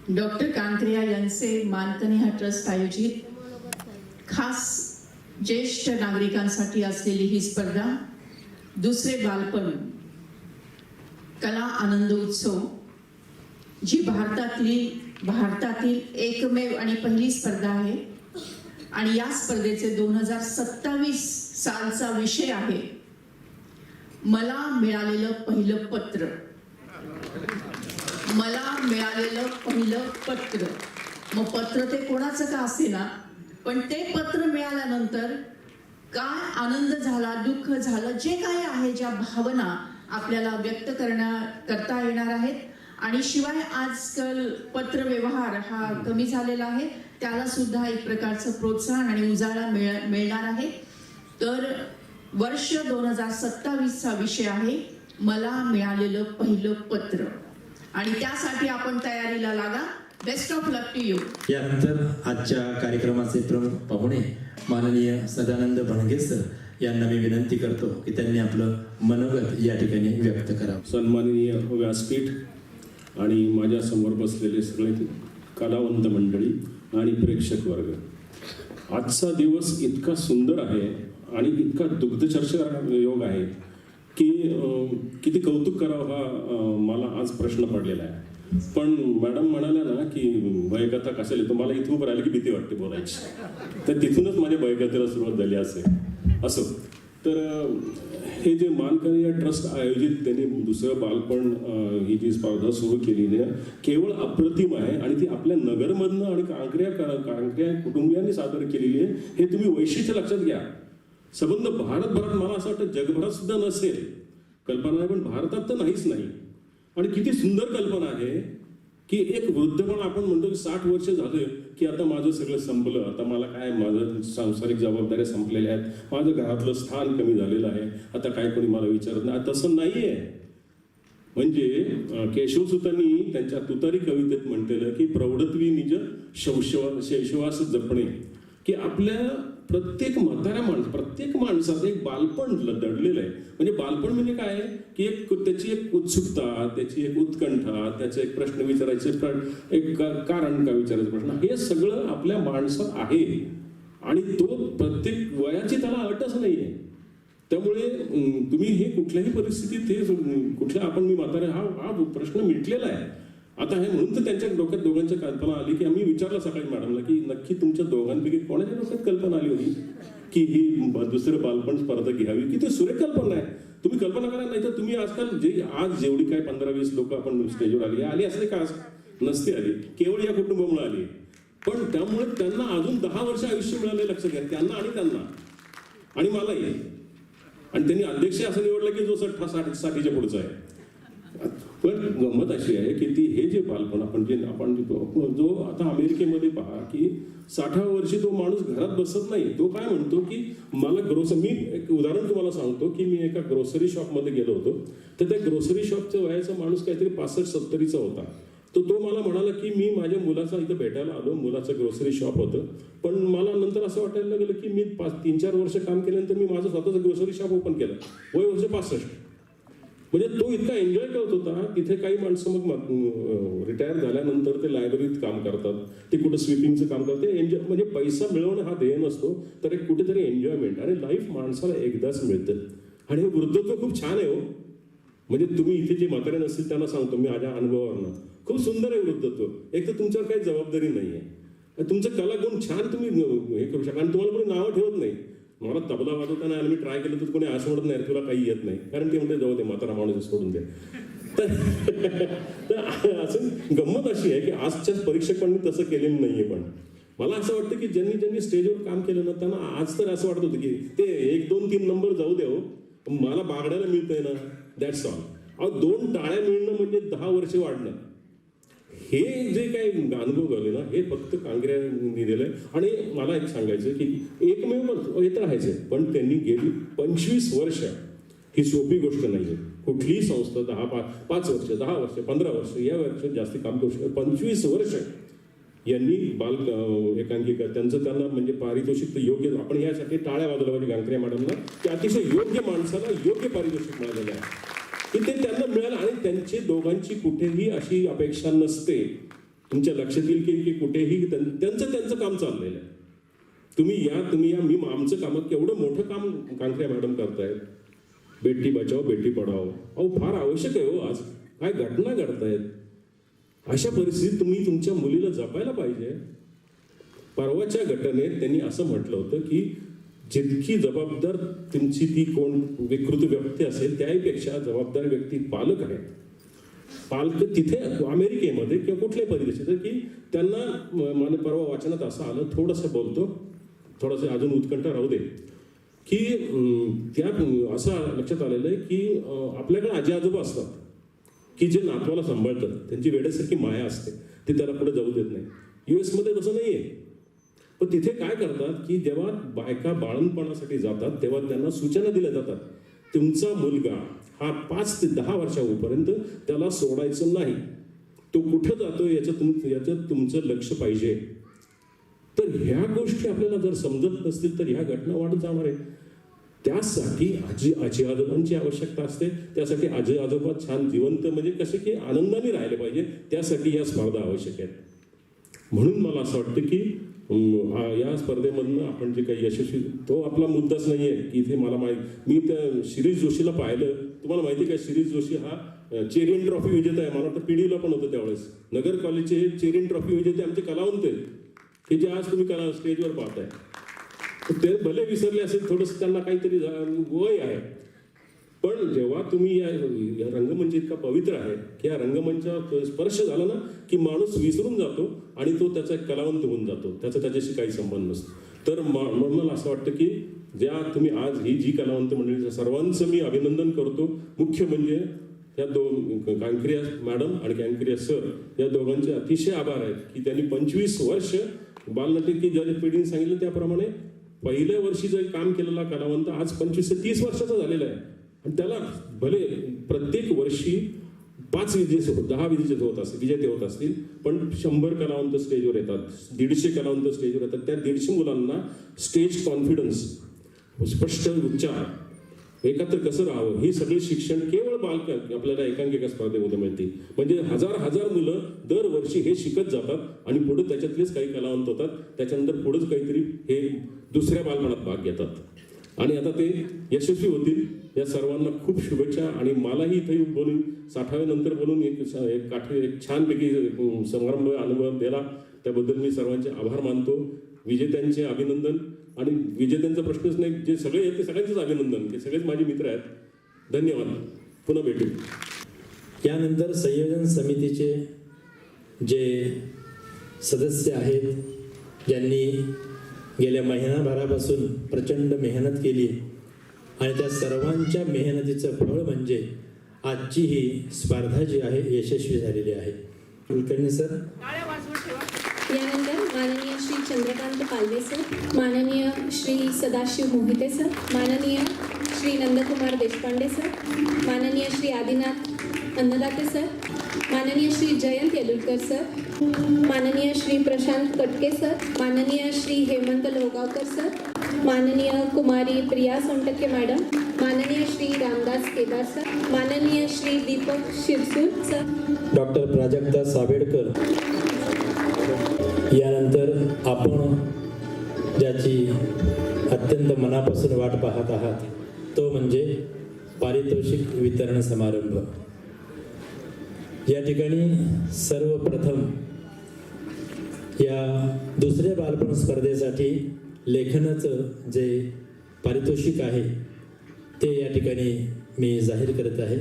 डॉक्टर कांकरिया यांचे मानकनी हा ट्रस्ट आयोजित खास ज्येष्ठ नागरिकांसाठी असलेली ही स्पर्धा दुसरे बालपण कला आनंद उत्सव, जी भारतातील एकमेव आणि पहिली स्पर्धा आहे आणि या स्पर्धेचे 2027 सालचा विषय आहे मला मिळालेलं पहिलं पत्र. मला मिळालेलं पहिलं पत्र. मग पत्र ते कोणाचं का असेना, पण ते पत्र मिळाल्यानंतर काय आनंद झाला, दुःख झालं, जे काय आहे, ज्या भावना आपल्याला व्यक्त करता येणार आहेत. आणि शिवाय आजकाल पत्र व्यवहार हा कमी झालेला आहे, त्याला सुद्धा एक प्रकारचं प्रोत्साहन आणि उजाळा मिळणार आहे. तर वर्ष 2027चा विषय आहे मला मिळालेलं पहिलं पत्र. आणि त्यासाठी आपण तयारीला लागा. Best of luck to you. यानंतर आजच्या कार्यक्रमाचे प्रमुख पाहुणे माननीय सदानंद भणगे सर यांना मी विनंती करतो की त्यांनी आपलं मनोगत या ठिकाणी व्यक्त करावं. सन्माननीय व्यासपीठ आणि माझ्या समोर बसलेले सगळे कलावंत मंडळी आणि प्रेक्षक वर्ग, आजचा दिवस इतका सुंदर आहे आणि इतका दुग्धचर्चा योग आहे की किती कौतुक करावं हा मला आज प्रश्न पडलेला आहे. पण मॅडम म्हणाल्या ना की भयकथा कशाला येतो, मला इथून राहिलं की भीती वाटते बोलायची, तर तिथूनच माझ्या भयकथेला सुरुवात झाली असो. तर हे जे मानकरी ट्रस्ट आयोजित त्यांनी दुसरं बालपण ही जी स्पर्धा सुरू केलेली आहे केवळ अप्रतिम आहे आणि ती आपल्या नगरमधनं आणि कांकऱ्या कुटुंबियांनी सादर केलेली आहे. हे तुम्ही वैशिष्ट्य लक्षात घ्या. संबंध भारतभरात, मला असं वाटतं जगभरात सुद्धा नसेल कल्पना आहे, पण भारतात तर नाहीच नाही. आणि किती सुंदर कल्पना आहे की एक वृद्धपण, आपण म्हणतो की 60 वर्ष झाले की आता माझं सगळं संपलं, आता मला काय, माझं सांसारिक जबाबदाऱ्या संपलेल्या आहेत, माझं घरातलं स्थान कमी झालेलं आहे, आता काय कोणी मला विचारत नाही. तसं नाहीये. म्हणजे केशवसुतांनी त्यांच्या तुतारी कवितेत म्हटलेलं की प्रौढत्वी निज शैशवास जपणे, की आपल्या प्रत्येक प्रत्येक माणसात एक बालपण दडलेलं आहे. म्हणजे बालपण म्हणजे काय आहे की त्याची एक उत्सुकता, त्याची एक उत्कंठा, त्याचे एक प्रश्न विचारायचे, एक कारण का विचारायचं प्रश्न, हे सगळं आपल्या माणसात आहे आणि तो प्रत्येक वयाची त्याला अटच नाहीये. त्यामुळे तुम्ही हे कुठल्याही परिस्थितीत हे कुठल्या आपण मी म्हातारे हा प्रश्न मिटलेला आहे. आता हे म्हणून तर त्यांच्या डोक्यात दोघांच्या कल्पना आली की आम्ही विचारलं सकाळी मॅडमला की नक्की तुमच्या दोघांपैकी कोणाच्या डोक्यात कल्पना आली होती की ही दुसरं बालपण स्पर्धा घ्यावी. किती सुरेख कल्पना आहे. तुम्ही कल्पना करा, नाही तर तुम्ही आजकाल आज जेवढी काय 15-20 लोक आपण स्टेजवर आली असले का नसते आली, केवळ या कुटुंबामुळे आली. पण त्यामुळे त्यांना अजून 10 वर्ष आयुष्य मिळाले, लक्षात घ्या, त्यांना आणि मलाही. आणि त्यांनी अध्यक्ष असं निवडलं की जो 60-60च्या पुढचा आहे. पण गंमत अशी आहे की हे जे बालपण आपण जो आता अमेरिकेमध्ये पहा की 60व्या वर्षी तो माणूस घरात बसत नाही. तो काय म्हणतो की मला मी एक उदाहरण तुम्हाला सांगतो की मी एका ग्रोसरी शॉपमध्ये गेलो होतो, तर त्या ग्रोसरी शॉपचा वयाचा माणूस काहीतरी 65-70चा होता. तो मला म्हणाला की मी माझ्या मुलाचा इथं भेटायला आलो, मुलाचं ग्रोसरी शॉप होतं, पण मला नंतर असं वाटायला लागलं की मी 3-4 वर्ष काम केल्यानंतर मी माझं स्वतःचं ग्रोसरी शॉप ओपन केलं. वय वर्ष 65. म्हणजे तो इतका एन्जॉय करत होता. तिथे काही माणसं मग रिटायर झाल्यानंतर ते लायब्ररीत काम करतात, ते कुठं स्वीपिंगचं काम करतात. एन्जॉय म्हणजे पैसा मिळवणं हा ध्येय नसतो, तर एक कुठेतरी एन्जॉयमेंट आणि लाईफ माणसाला एकदाच मिळतं. आणि हे वृद्धत्व खूप छान आहे हो. म्हणजे तुम्ही इथे जे म्हातारे नसतील त्यांना सांगतो मी माझ्या अनुभवावरनं, खूप सुंदर आहे वृद्धत्व. एक तर तुमच्यावर काही जबाबदारी नाही आहे, तुमचं कलागुण छान तुम्ही हे करू शकता आणि तुम्हाला कोणी नावं ठेवत नाही. मला तबला वाजवताना आलं, मी ट्राय केलं तर कोणी असं म्हणत नाही तुला काही येत नाही, कारण ते म्हणते जाऊ दे म्हातारा माणूस सोडून दे. तर असं गंमत अशी आहे की आजच्याच परीक्षकांनी तसं केलेलं नाहीये. पण मला असं वाटतं की ज्यांनी स्टेजवर काम केलं ना त्यांना आज तर असं वाटत होतं की ते 1, 2, 3 नंबर जाऊ द्या हो, मला बागडायला मिळतंय ना, दॅट्स ऑल. 2 टाळ्या मिळणं म्हणजे 10 वर्ष वाढणं. हे जे काही अनुभव झाले ना हे फक्त कांकऱ्यांनी दिलंय. आणि मला एक सांगायचं की एकमेव येत राहायचंय, पण त्यांनी गेली 25 वर्ष ही सोपी गोष्ट नाहीये. कुठलीही संस्था 5 वर्ष 10 वर्ष 15 वर्ष या वर्षात जास्ती काम करू शकते. 25 वर्ष यांनी बाल एकांकिका त्यांचं त्यांना म्हणजे पारितोषिक तर योग्य, आपण यासाठी टाळ्या वाजवल्या पाहिजे कांकरे मॅडमला की अतिशय योग्य माणसाला योग्य पारितोषिक मिळालेलं आहे की ते त्यांना मिळालं. आणि त्यांची दोघांची कुठेही अशी अपेक्षा नसते. तुमच्या लक्षात येईल की कुठेही त्यांचं काम चाललेलं आहे. तुम्ही या मी आमचं काम केवढं मोठं काम कांकरे मॅडम करतायत. बेटी बचाओ बेटी पढाओ, अहो फार आवश्यक आहे हो. आज काय घटना घडतायत, अशा परिस्थितीत तुम्ही तुमच्या मुलीला जपायला पाहिजे. परवाच्या घटनेत त्यांनी असं म्हटलं होतं की जितकी जबाबदार तुमची ती कोण विकृत व्यक्ती असेल त्याहीपेक्षा जबाबदार व्यक्ती पालक आहे. पालक तिथे अमेरिकेमध्ये किंवा कुठल्याही परिस्थितीत की त्यांना मला परवा वाचनात असं आलं, थोडंसं बोलतो, थोडंसं अजून उत्कंठा राहू दे, की त्यात असं लक्षात आलेलं आहे की आपल्याकडे आजी आजोबा असतात की जे नातवाला सांभाळतात, त्यांची वेड्यासारखी माया असते, ते त्याला पुढे जाऊ देत नाही. US मध्ये तसं नाही आहे. पण तिथे काय करतात की जेव्हा बायका बाळंतपणासाठी जातात तेव्हा त्यांना सूचना दिल्या जातात, तुमचा मुलगा हा 5 ते 10 वर्षापर्यंत त्याला सोडायचं नाही, तो कुठं जातो याचं तुमचं लक्ष पाहिजे. तर ह्या गोष्टी आपल्याला जर समजत नसतील तर ह्या घटना वाढत जाणार आहे. त्यासाठी आजी आजोबांची आवश्यकता असते. त्यासाठी आजी आजोबा छान जिवंत म्हणजे कसे की आनंदाने राहिले पाहिजे, त्यासाठी या स्पर्धा आवश्यक आहेत. म्हणून मला असं वाटतं की या स्पर्धेमधनं आपण जे काही यशस्वी, तो आपला मुद्दाच नाही आहे की इथे मला मी त्या शिरीष जोशीला पाहिलं. तुम्हाला माहिती आहे का, शिरीष जोशी हा चेरियन ट्रॉफी विजेता आहे. मला वाटतं पिढीला पण होतं त्यावेळेस. नगर कॉलेजचे चेरियन ट्रॉफी विजेते आमचे कलावंत आहेत की जे आज तुम्ही कला स्टेजवर पाहताय. ते भले विसरले असेल, थोडंसं त्यांना काहीतरी वय आहे, पण जेव्हा तुम्ही या रंगमंच इतका पवित्र आहे की या रंगमंचावर स्पर्श झाला ना की माणूस विसरून जातो आणि तो त्याचा एक कलावंत होऊन जातो, त्याच्याशी काही संबंध नसतो. तर मला असं वाटतं की ज्या तुम्ही आज ही जी कलावंत मंडळी सर्वांचं मी अभिनंदन करतो. मुख्य म्हणजे या कांकरिया मॅडम आणि कांकरिया सर या दोघांचे अतिशय आभार आहेत की त्यांनी 25 वर्ष बालनाट्य ज्या पिढीने सांगितलं त्याप्रमाणे पहिल्या वर्षी जर काम केलेला कलावंत आज 25 ते 30 वर्षाचा झालेला आहे. आणि त्याला भले प्रत्येक वर्षी 5 विजेते 10 विजेते होत असतील, पण 100 कलावंत स्टेजवर येतात, 150 कलावंत स्टेजवर येतात. त्या 150 मुलांना स्टेज कॉन्फिडन्स, स्पष्ट उच्चार, एकत्र कसं राहावं, ही सगळी शिक्षण केवळ बालक आपल्याला एकांकिका स्पर्धेमध्ये मिळते. म्हणजे हजार मुलं दरवर्षी हे शिकत जातात आणि पुढे त्याच्यातलेच काही कलावंत होतात. त्याच्यानंतर पुढेच काहीतरी हे दुसऱ्या बालपणात भाग घेतात आणि आता ते यशस्वी होतील. या सर्वांना खूप शुभेच्छा. आणि मलाही इथे बोलून 60व्या नंतर बोलून एक छानपैकी समारंभ अनुभव दिला, त्याबद्दल मी सर्वांचे आभार मानतो. विजेत्यांचे अभिनंदन. आणि विजेत्यांचा प्रश्नच नाही, जे सगळे आहेत ते सगळ्यांचेच अभिनंदन, ते सगळेच माझे मित्र आहेत. धन्यवाद. पुन्हा भेटू. यानंतर संयोजन समितीचे जे सदस्य आहेत, ज्यांनी गेल्या महिनाभरापासून प्रचंड मेहनत केली आणि त्या सर्वांच्या मेहनतीचं फळ म्हणजे आजची ही स्पर्धा जी आहे यशस्वी झालेली आहे. कुलकर्णी सर. यानंतर माननीय श्री चंद्रकांत पालवे सर, माननीय श्री सदाशिव मोहिते सर, माननीय श्री नंदकुमार देशपांडे सर, माननीय श्री आदिनाथ अन्नदाते सर, माननीय श्री जयंत येलुरकर सर, माननीय श्री प्रशांत कटके सर, माननीय श्री हेमंत लोगावकर सर, माननीय कुमारी प्रिया सोनटक्के मॅडम, माननीय श्री रामदास केदार सर, माननीय श्री दीपक शिरसूर सर, डॉक्टर प्राजक्ता साबेडकर. यानंतर आपण ज्याची अत्यंत मनापासून वाट पाहत आहात तो म्हणजे पारितोषिक वितरण समारंभ. या ठिकाणी सर्वप्रथम या दुसऱ्या बालपण स्पर्धेसाठी लेखनाचं जे पारितोषिक आहे ते या ठिकाणी मी जाहीर करत आहे.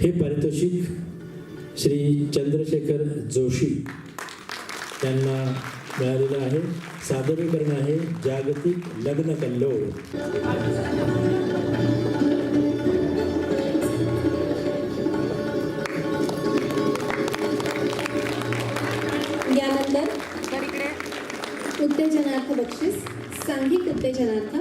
हे पारितोषिक श्री चंद्रशेखर जोशी यांना मिळालेलं आहे. सादरीकरण आहे जागतिक लग्न कल्लोळ. यानंतर उत्तेजनार्थ बक्षीस, सांघिक उत्तेजनार्थ.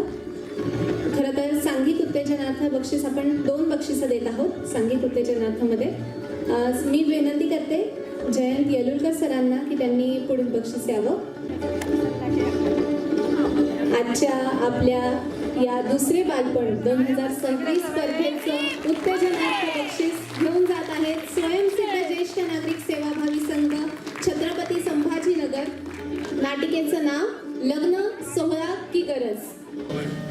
खरं तर सांघिक उत्तेजनार्थ बक्षीस आपण 2 बक्षिसं देत आहोत सांघिक उत्तेजनार्थमध्ये. मी विनंती करते जयंत येलुरकर सरांना की त्यांनी पुढील बक्षीस यावं. आजच्या आपल्या या दुसरे बालपण 2026 स्पर्धेचं उत्तेजनार्थ बक्षीस घेऊन जात आहेत स्वयंसिद्ध ज्येष्ठ नागरिक सेवाभावी संघ छत्रपती संभाजीनगर. नाटिकेचं नाव लग्न सोहळा की गरज.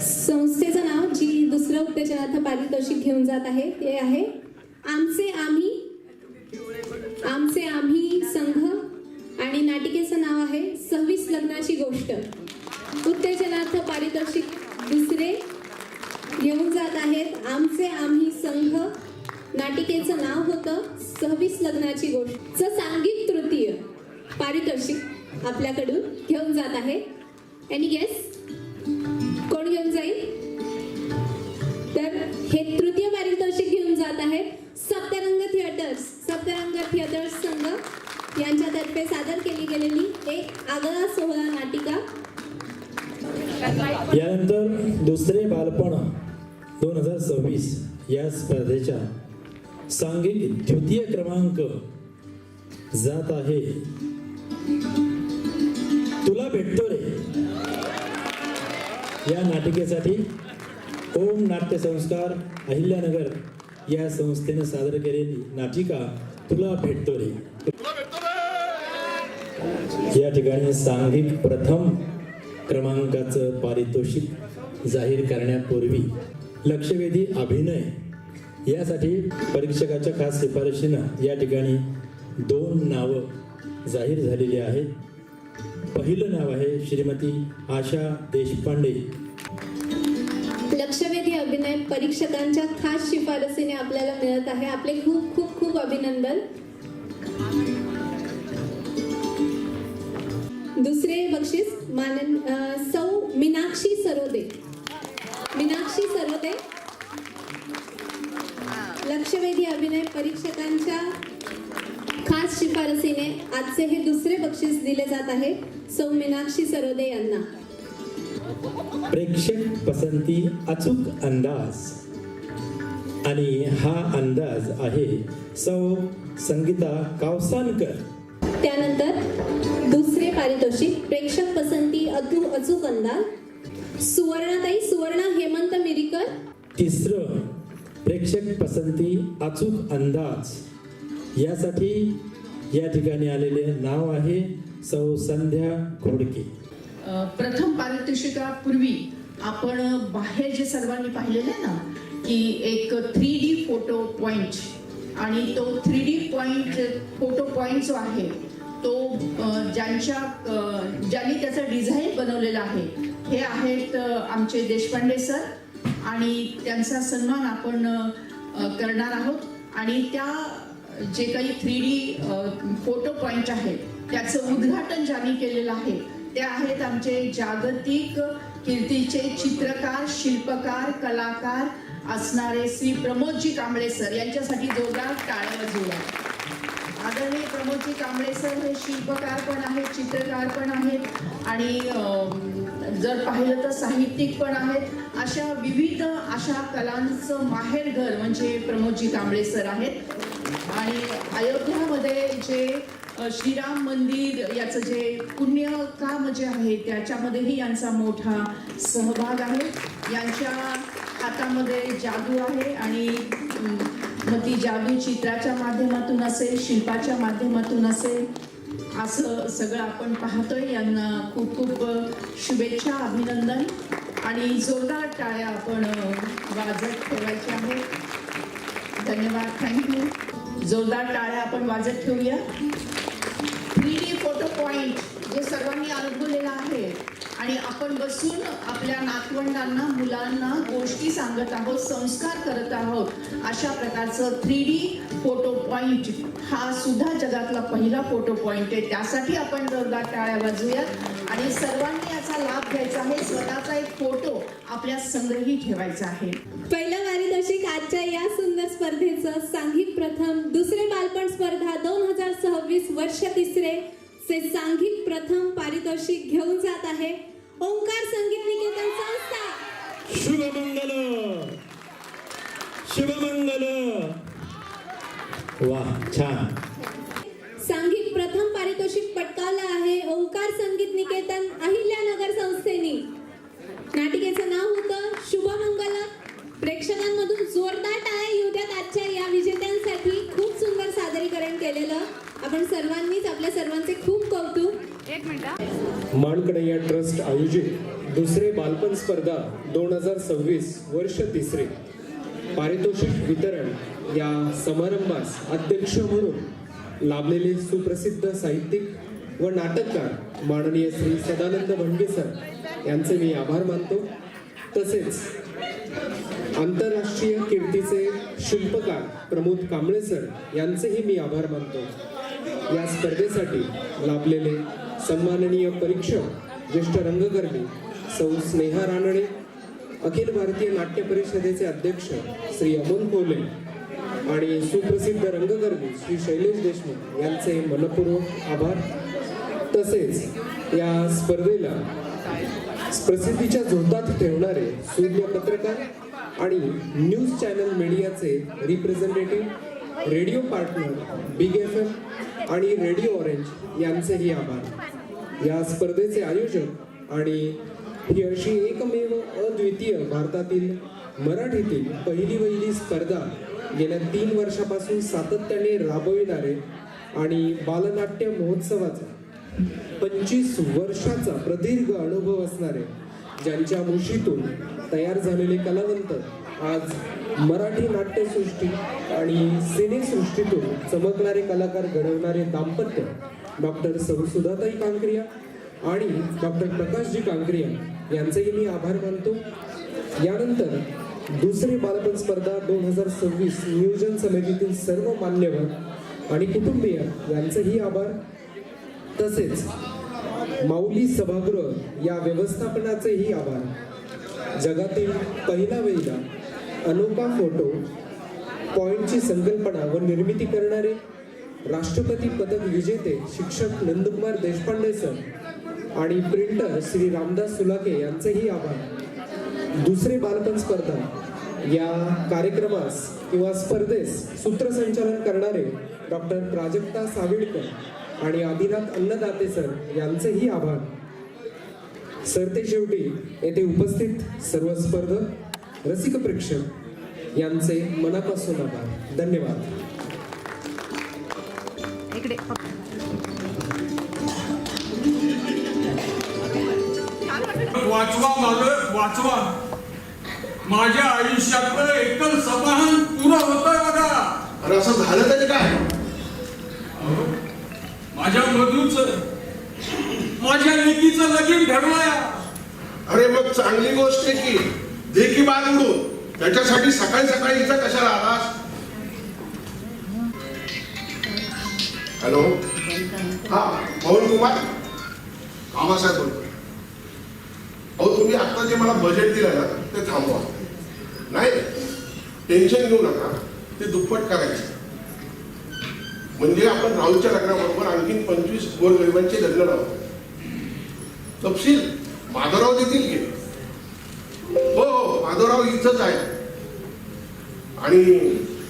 संस्थेचं नाव जी दुसरं उत्तेजनार्थ पारितोषिक घेऊन जात आहे ते आहे आमचे आम्ही संघ आणि नाटिकेचं नाव आहे 26 लग्नाची गोष्ट. उत्तेजनार्थ पारितोषिक दुसरे घेऊन जात आहेत आमचे आम्ही संघ. नाटिकेचं नाव होतं 26 लग्नाची गोष्ट. सांगीत तृतीय पारितोषिक आपल्याकडून घेऊन जात आहे. एनी गेस कोण घेऊन जाईल? तर हे तृतीय पारितोषिक घेऊन जात आहे सप्तरंग थिएटर्स संघ यांच्यातर्फे सादर केली गेलेली एक आगळा सोहळा नाटिका. यानंतर दुसरे बालपण 2026 या स्पर्धेच्या सांघिक द्वितीय क्रमांक जात आहे तुला भेटतो रे. या नाटिकेसाठी ओम नाट्य संस्कार अहिल्यानगर या संस्थेने सादर केलेली नाटिका तुला भेटतो रे. या ठिकाणी सांघिक प्रथम क्रमांकाचं पारितोषिक जाहीर करण्यापूर्वी लक्षवेधी अभिनय यासाठी परीक्षकाच्या खास शिफारशीनं या ठिकाणी 2 नावं जाहीर झालेली आहेत. पहिलं नाव आहे श्रीमती आशा देशपांडे. लक्षवेधी अभिनय परीक्षकांच्या खास शिफारसीने आपल्याला मिळत आहे. आपले खूप खूप खूप अभिनंदन. दुसरे बक्षीस सौ मीनाक्षी सरोदे. लक्षवेधी अभिनय परीक्षकांच्या खास शिफारसीने आजचे हे दुसरे बक्षीस दिले जात आहे सौ मीनाक्षी सरोदे यांना. प्रेक्षक पसंती अचूक अंदाज आणि हा अंदाज आहे सौ संगीता कावसानकर. त्यानंतर दुसरे पारितोषिक प्रेक्षक पसंती अचूक अंदाज सुवर्णा हेमंत मिरीकर. तिसरं प्रेक्षक पसंती अचूक अंदाज यासाठी या ठिकाणी आलेले नाव आहे सौ संध्या घोडके. प्रथम पारितोषिकापूर्वी आपण बाहेर जे सर्वांनी पाहिलेलं आहे ना की एक 3D फोटो पॉइंट आणि तो 3D फोटो पॉइंट जो आहे तो ज्यांनी त्याचा डिझाईन बनवलेला आहे हे आहेत आमचे देशपांडे सर आणि त्यांचा सन्मान आपण करणार आहोत. आणि त्या जे काही 3D फोटो पॉइंट आहेत त्याचं उद्घाटन ज्यांनी केलेलं आहे ते आहेत आमचे जागतिक कीर्तीचे चित्रकार शिल्पकार कलाकार असणारे श्री प्रमोदजी कांबळे सर. यांच्यासाठी जोरदार टाळ्या वाजवूया. आदरणीय प्रमोदजी कांबळे सर हे शिल्पकार पण आहेत चित्रकार पण आहेत आणि जर पाहिलं तर साहित्यिक पण आहेत. अशा विविध अशा कलांचं माहेरघर म्हणजे प्रमोदजी कांबळे सर आहेत. आणि अयोध्यामध्ये जे श्रीराम मंदिर याचं जे पुण्यकाम जे आहे त्याच्यामध्येही यांचा मोठा सहभाग आहे. यांच्या हातामध्ये जादू आहे आणि मग ती जादू चित्राच्या माध्यमातून असेल शिल्पाच्या माध्यमातून असेल असं सगळं आपण पाहतोय. यांना खूप खूप शुभेच्छा अभिनंदन आणि जोरदार टाळ्या आपण वाजत ठेवायच्या आहेत. धन्यवाद थँक्यू. जोरदार टाळ्या आपण वाजत ठेवूया. 3D फोटो पॉइंट जे सर्वांनी अनुभवलेला आहे आणि आपण बसून आपल्या नातवंडांना मुलांना गोष्टी सांगत आहोत संस्कार करत आहोत. अशा प्रकारचं 3D फोटो पॉइंट हा सुद्धा जगातला पहिला फोटो पॉइंट आहे. त्यासाठी आपण जोरदार टाळ्या वाजवूयात आणि सर्वांनी याचा लाभ घ्यायचा आहे. स्वतःचा एक फोटो आपल्या संग्रही ठेवायचा आहे. पहिलं पारितोषिक आजच्या या सुंदर स्पर्धेचं सांघिक प्रथम दुसरे बालपण स्पर्धा 2026 वर्ष तिसरे चे सांघिक प्रथम पारितोषिक घेऊन जात आहे ओंकार संगीत निकेतन संस्था. शुभमंगल. वाह छान. सांघिक राबवलं आहे ओंकार संगीत निकेतन अहिल्यानगर संस्थेने. नाटिकेचं नाव होतं शुभमंगल. प्रेक्षकांमधून जोरदार टाळ्या येऊ द्यात आजच्या या विजेत्यांसाठी. खूप सुंदर सादरीकरण केलेलं आपण सर्वांनीच, आपल्या सर्वांचे खूप कौतुक. मानकणैया ट्रस्ट आयोजित दुसरे बालपण स्पर्धा 2026 वर्ष तिसरे पारितोषिक वितरण या समारंभास अध्यक्ष म्हणून लाभलेले सुप्रसिद्ध साहित्यिक व नाटककार माननीय श्री सदानंद भंडगे सर यांचे मी आभार मानतो. तसेच आंतरराष्ट्रीय कीर्तीचे शिल्पकार प्रमोद कांबळे सर यांचेही मी आभार मानतो. या स्पर्धेसाठी लाभलेले सन्माननीय परीक्षक ज्येष्ठ रंगकर्मी सौ स्नेहा रानडे, अखिल भारतीय नाट्य परिषदेचे अध्यक्ष श्री अमोल कोले आणि सुप्रसिद्ध रंगकर्मी श्री शैलेश देशमुख यांचे मनपूर्वक आभार. तसेच या स्पर्धेला प्रसिद्धीच्या झोतात ठेवणारे सूर्य पत्रकार आणि न्यूज चॅनल मीडियाचे representative, radio partner big FM आणि रेडिओ ऑरेंज यांचेही आभार. या स्पर्धेचे आयोजक आणि ही अशी एकमेव अद्वितीय भारतातील मराठीतील पहिली स्पर्धा गेल्या 3 वर्षापासून सातत्याने राबविणारे आणि बालनाट्य महोत्सवाचा 25 वर्षाचा प्रदीर्घ अनुभव असणारे, ज्यांच्या मुशीतून तयार झालेले कलावंत आज मराठी नाट्यसृष्टी आणि सिनेसृष्टीतून चमकणारे कलाकार घडवणारे दाम्पत्य डॉक्टर सुधाताई कांकरिया आणि डॉक्टर प्रकाशजी कांकरिया यांचेही मी आभार मानतो. यानंतर दुसरी बालपण स्पर्धा 2026 नियोजन समितीतील सर्व मान्यवर आणि कुटुंबीय यांचेही आभार. तसेच माऊली सभागृह या व्यवस्थापनाचेही आभार. जगातील पहिला अनोखा फोटो पॉइंटची संकल्पना व निर्मिती करणारे राष्ट्रपती पदक विजेते शिक्षक नंदकुमार देशपांडे सर आणि प्रिंटर श्री रामदास सुलाके यांचेही आभार. दुसरे बालपण स्पर्धा या कार्यक्रमास किंवा स्पर्धेस सूत्रसंचालन करणारे डॉक्टर प्राजक्ता साविळकर आणि आदिनाथ अन्नदाते सर यांचेही आभार. सरते शेवटी येथे उपस्थित सर्व स्पर्धक, रसिक प्रेक्षक यांचे मनापासून आभार. धन्यवाद. वाचवा माझ्या आयुष्यातलं एकल समाधान पुरं होतंय बघा. अरे असं झालं तरी काय? माझ्या मधूच माझ्या लेकीचं लगीन ठरलंय. अरे मग चांगली गोष्ट आहे की. दे की बाग उडू. त्याच्यासाठी सकाळी सकाळी इथं कशाला आलास? हॅलो, हा पवन कुमार आमासाहेब बोलतो. अहो तुम्ही आता जे मला बजेट दिलं ना ते थांबवा. नाही टेन्शन घेऊ नका, ते दुप्पट करायचं. म्हणजे आपण राहुलच्या लग्नाबरोबर आणखीन 25 गोरगरिबांचे लग्न लावतो. तपशील माधवराव देतील की? हो हो, माधवराव इथंच आहे. आणि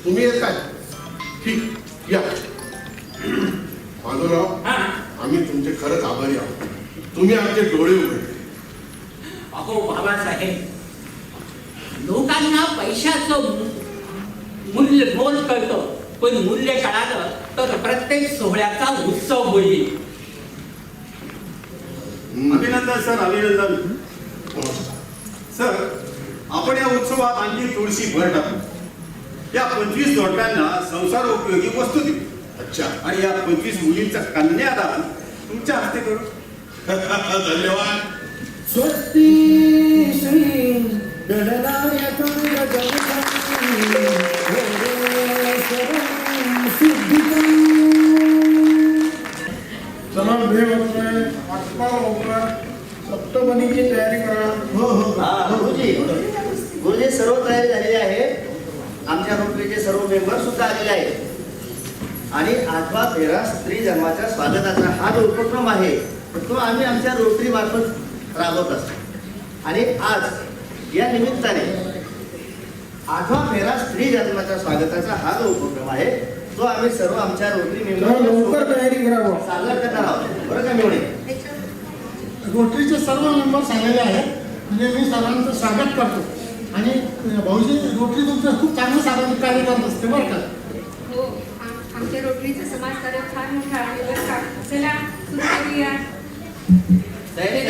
तुम्ही येत काय? ठीक, या. माधवराव, आम्ही तुमचे खरंच आभारी आहोत. तुम्ही आमचे डोळे उघडले. अहो बाबासाहेब, लोकांना पैशाचं मूल्य मोल कळतं, पण मूल्य कळालं तर प्रत्येक सोहळ्याचा उत्सव होईल. अभिनंदन सर, अभिनंदन सर. आपण या उत्सवात आणखी थोडीशी भर टाकू. या 25 जोडप्यांना संसार उपयोगी वस्तू देऊ. अच्छा. आणि या 25 मुलींचा कन्यादान तुमच्या हस्ते करू. धन्यवाद. स्वस्ती श्री गणनायकं चला भेट होतोय. आत्मा होतोय. सप्तपदीची तयारी करा. हो गुरुजी सर्व तयारी झालेली आहे. आमच्या रोटरीचे सर्व मेंबर सुद्धा आलेले आहेत. आणि 8वा फेरा स्त्री जन्माच्या स्वागताचा हा जो उपक्रम आहे तो आम्ही आमच्या रोटरी मार्फत राबवत असतो. आणि आज या निमित्ताने 8वा फेरा स्त्री जन्माच्या स्वागताचा हा जो उपक्रम आहे तो आम्ही सर्व आमच्या रोटरी मेंबर लवकर तयारी करावं. सादर करणार आहोत. बरं का? रोटरीचे सर्व मेंबर्स आलेले आहेत. म्हणजे मी सर्वांचं स्वागत करतो. आणि भाऊजी, रोटरी तुमचं खूप चांगलं सामाजिक कार्य करत असते बरं का. हो, आमच्या रोटरीचं समाजकार्य फार मोठं आहे बरं का. चला सुरू करूया. तयारी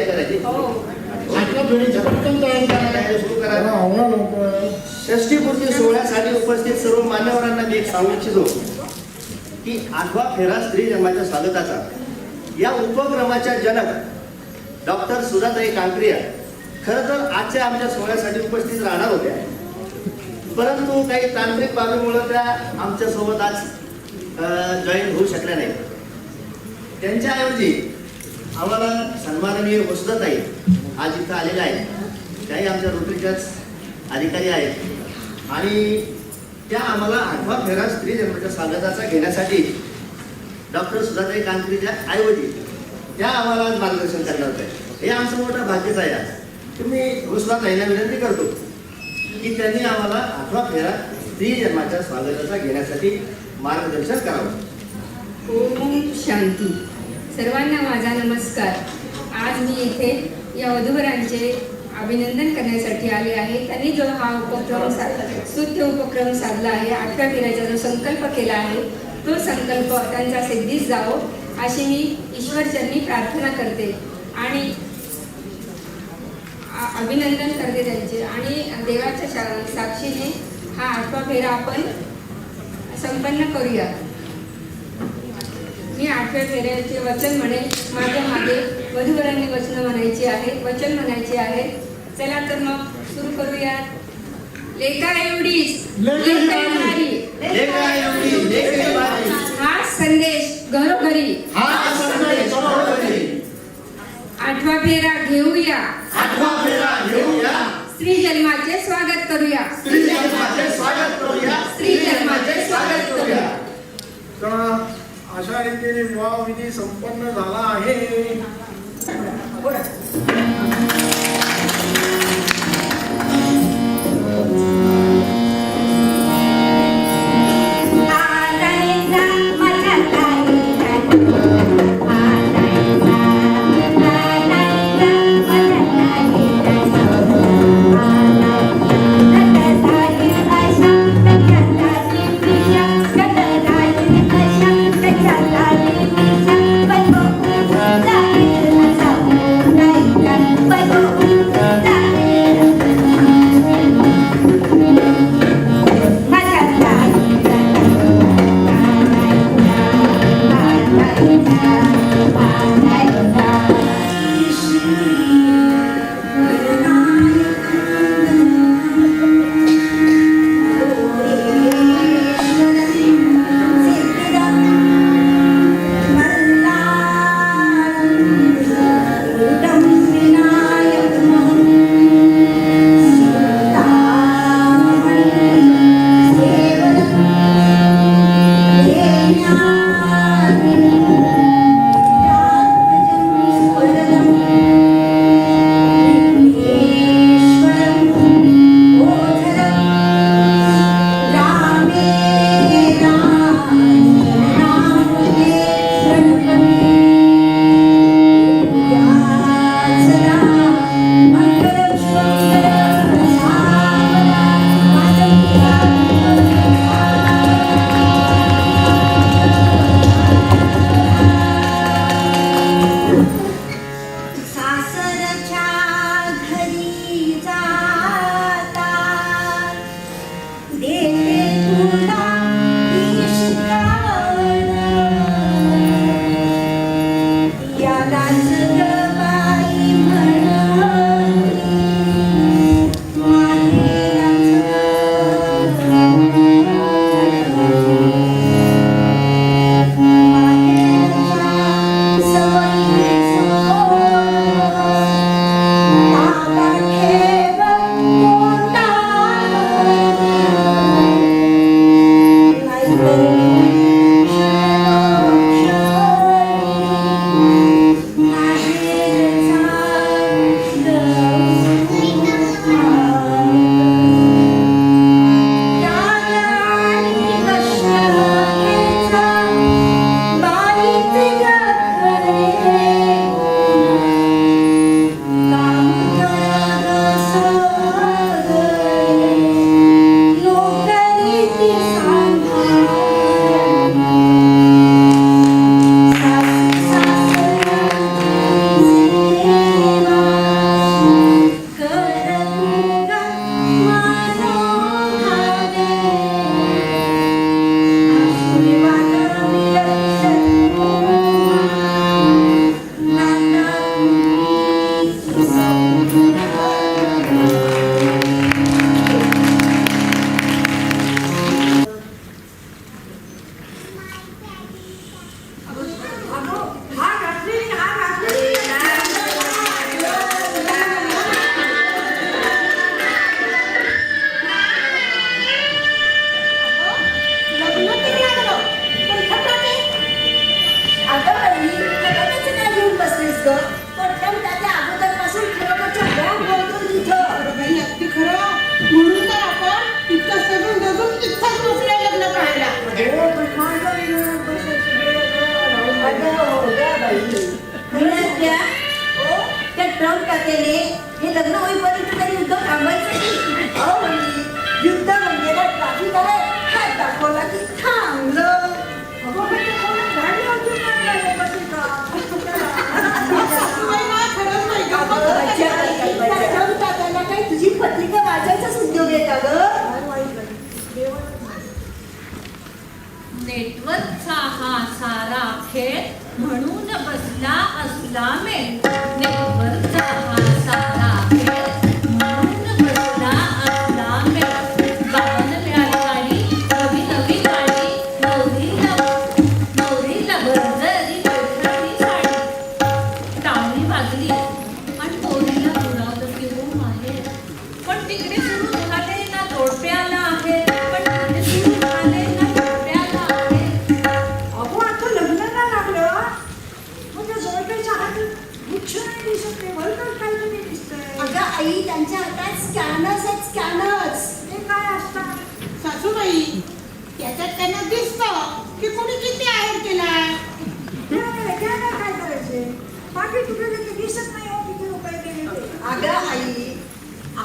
करायची. हो. आजच्या वेळेची पटकन तयारी करायला सुरू करा. षष्टीपूर्ती सोहळ्यासाठी उपस्थित सर्व मान्यवरांना मी एक सांगू इच्छितो की 8वा फेरा स्त्री जन्माच्या स्वागताचा या उपक्रमाच्या जनक डॉक्टर सुधाताई कांक्रिया खरं तर आजच्या आमच्या सोहळ्यासाठी उपस्थित राहणार होत्या, परंतु काही तांत्रिक बाबीमुळे त्या आमच्यासोबत आज जॉईन होऊ शकल्या नाही. त्यांच्याऐवजी आम्हाला सन्माननीय वसुधाताई आज इथं आलेल्या आहेत. त्याही आमच्या रोटरीच्याच अधिकारी आहेत आणि त्या आम्हाला 8वा फेरा स्त्री जन्माच्या स्वागताचा घेण्यासाठी डॉक्टर सुधाताई कांक्रीच्या ऐवजी त्या आम्हाला आज मार्गदर्शन करणार आहे. हे आमचं मोठं भाग्यच आहे. आज तुम्ही वसुधाताईंना विनंती करतो की त्यांनी आम्हाला 8वा फेरा स्त्री जन्माच्या स्वागताचा घेण्यासाठी मार्गदर्शन करावं. ओम शांती. सर्वांना माझा नमस्कार. आज मी इथे या वधूवरांचे अभिनंदन करण्यासाठी आले आहे. त्यांनी जो हा उपक्रम स्तुत्य उपक्रम साधला आहे, 8व्या फेऱ्याचा जो संकल्प केला आहे, तो संकल्प त्यांचा सिद्धीस जावो अशी मी ईश्वरचरणी प्रार्थना करते आणि अभिनंदन करते त्यांचे. आणि देवाच्या साक्षीने हा 8वा फेरा आपण संपन्न करूया. मी 8व्या फेऱ्याचे वचन म्हणेन. माझ्या मागे वधूवरांनी वचन म्हणायची आहेत, वचन म्हणायचे आहे. चला तर मग सुरू करूया. लेका एवढीच हा संदेश घरोघरी 8वा फेरा घेऊया. स्त्री जन्माचे स्वागत करूया. स्त्री जन्माचे स्वागत करूया. अशा रीतीने विवाह विधी संपन्न झाला आहे. असला मेळ नेटवरचा हा साधा खेळ म्हणून बसला असला मेळ गावानं मिळाली गाडी नवी नवी गाडी नवरीला बंजरी बैठणी साडी टाळी वाजली आणि पोरीला बोलावलं की हो माहेर पण तिकडे सुरू झाले ना जोडप्याला आहे पण तिकडे सुरू झाले ना जोडप्याला आहे अहो आता लग्नाला लागलं म्हणजे जोडप्याच्या हातात गुच्छ नाही दिसत ते वरकर काहीतरी दिसतंय. अगं आई त्यांच्या हातात स्कॅनर्स आहेत स्कॅनर्स. ते काय असतात? सासूबाई त्याच्यात त्यांना दिसतं की कोणी किती आहेर केलाय. त्याला काय करायचे? बाकी तुझे ते दिसत नाही हो किती रुपये दिले ते. अगं आई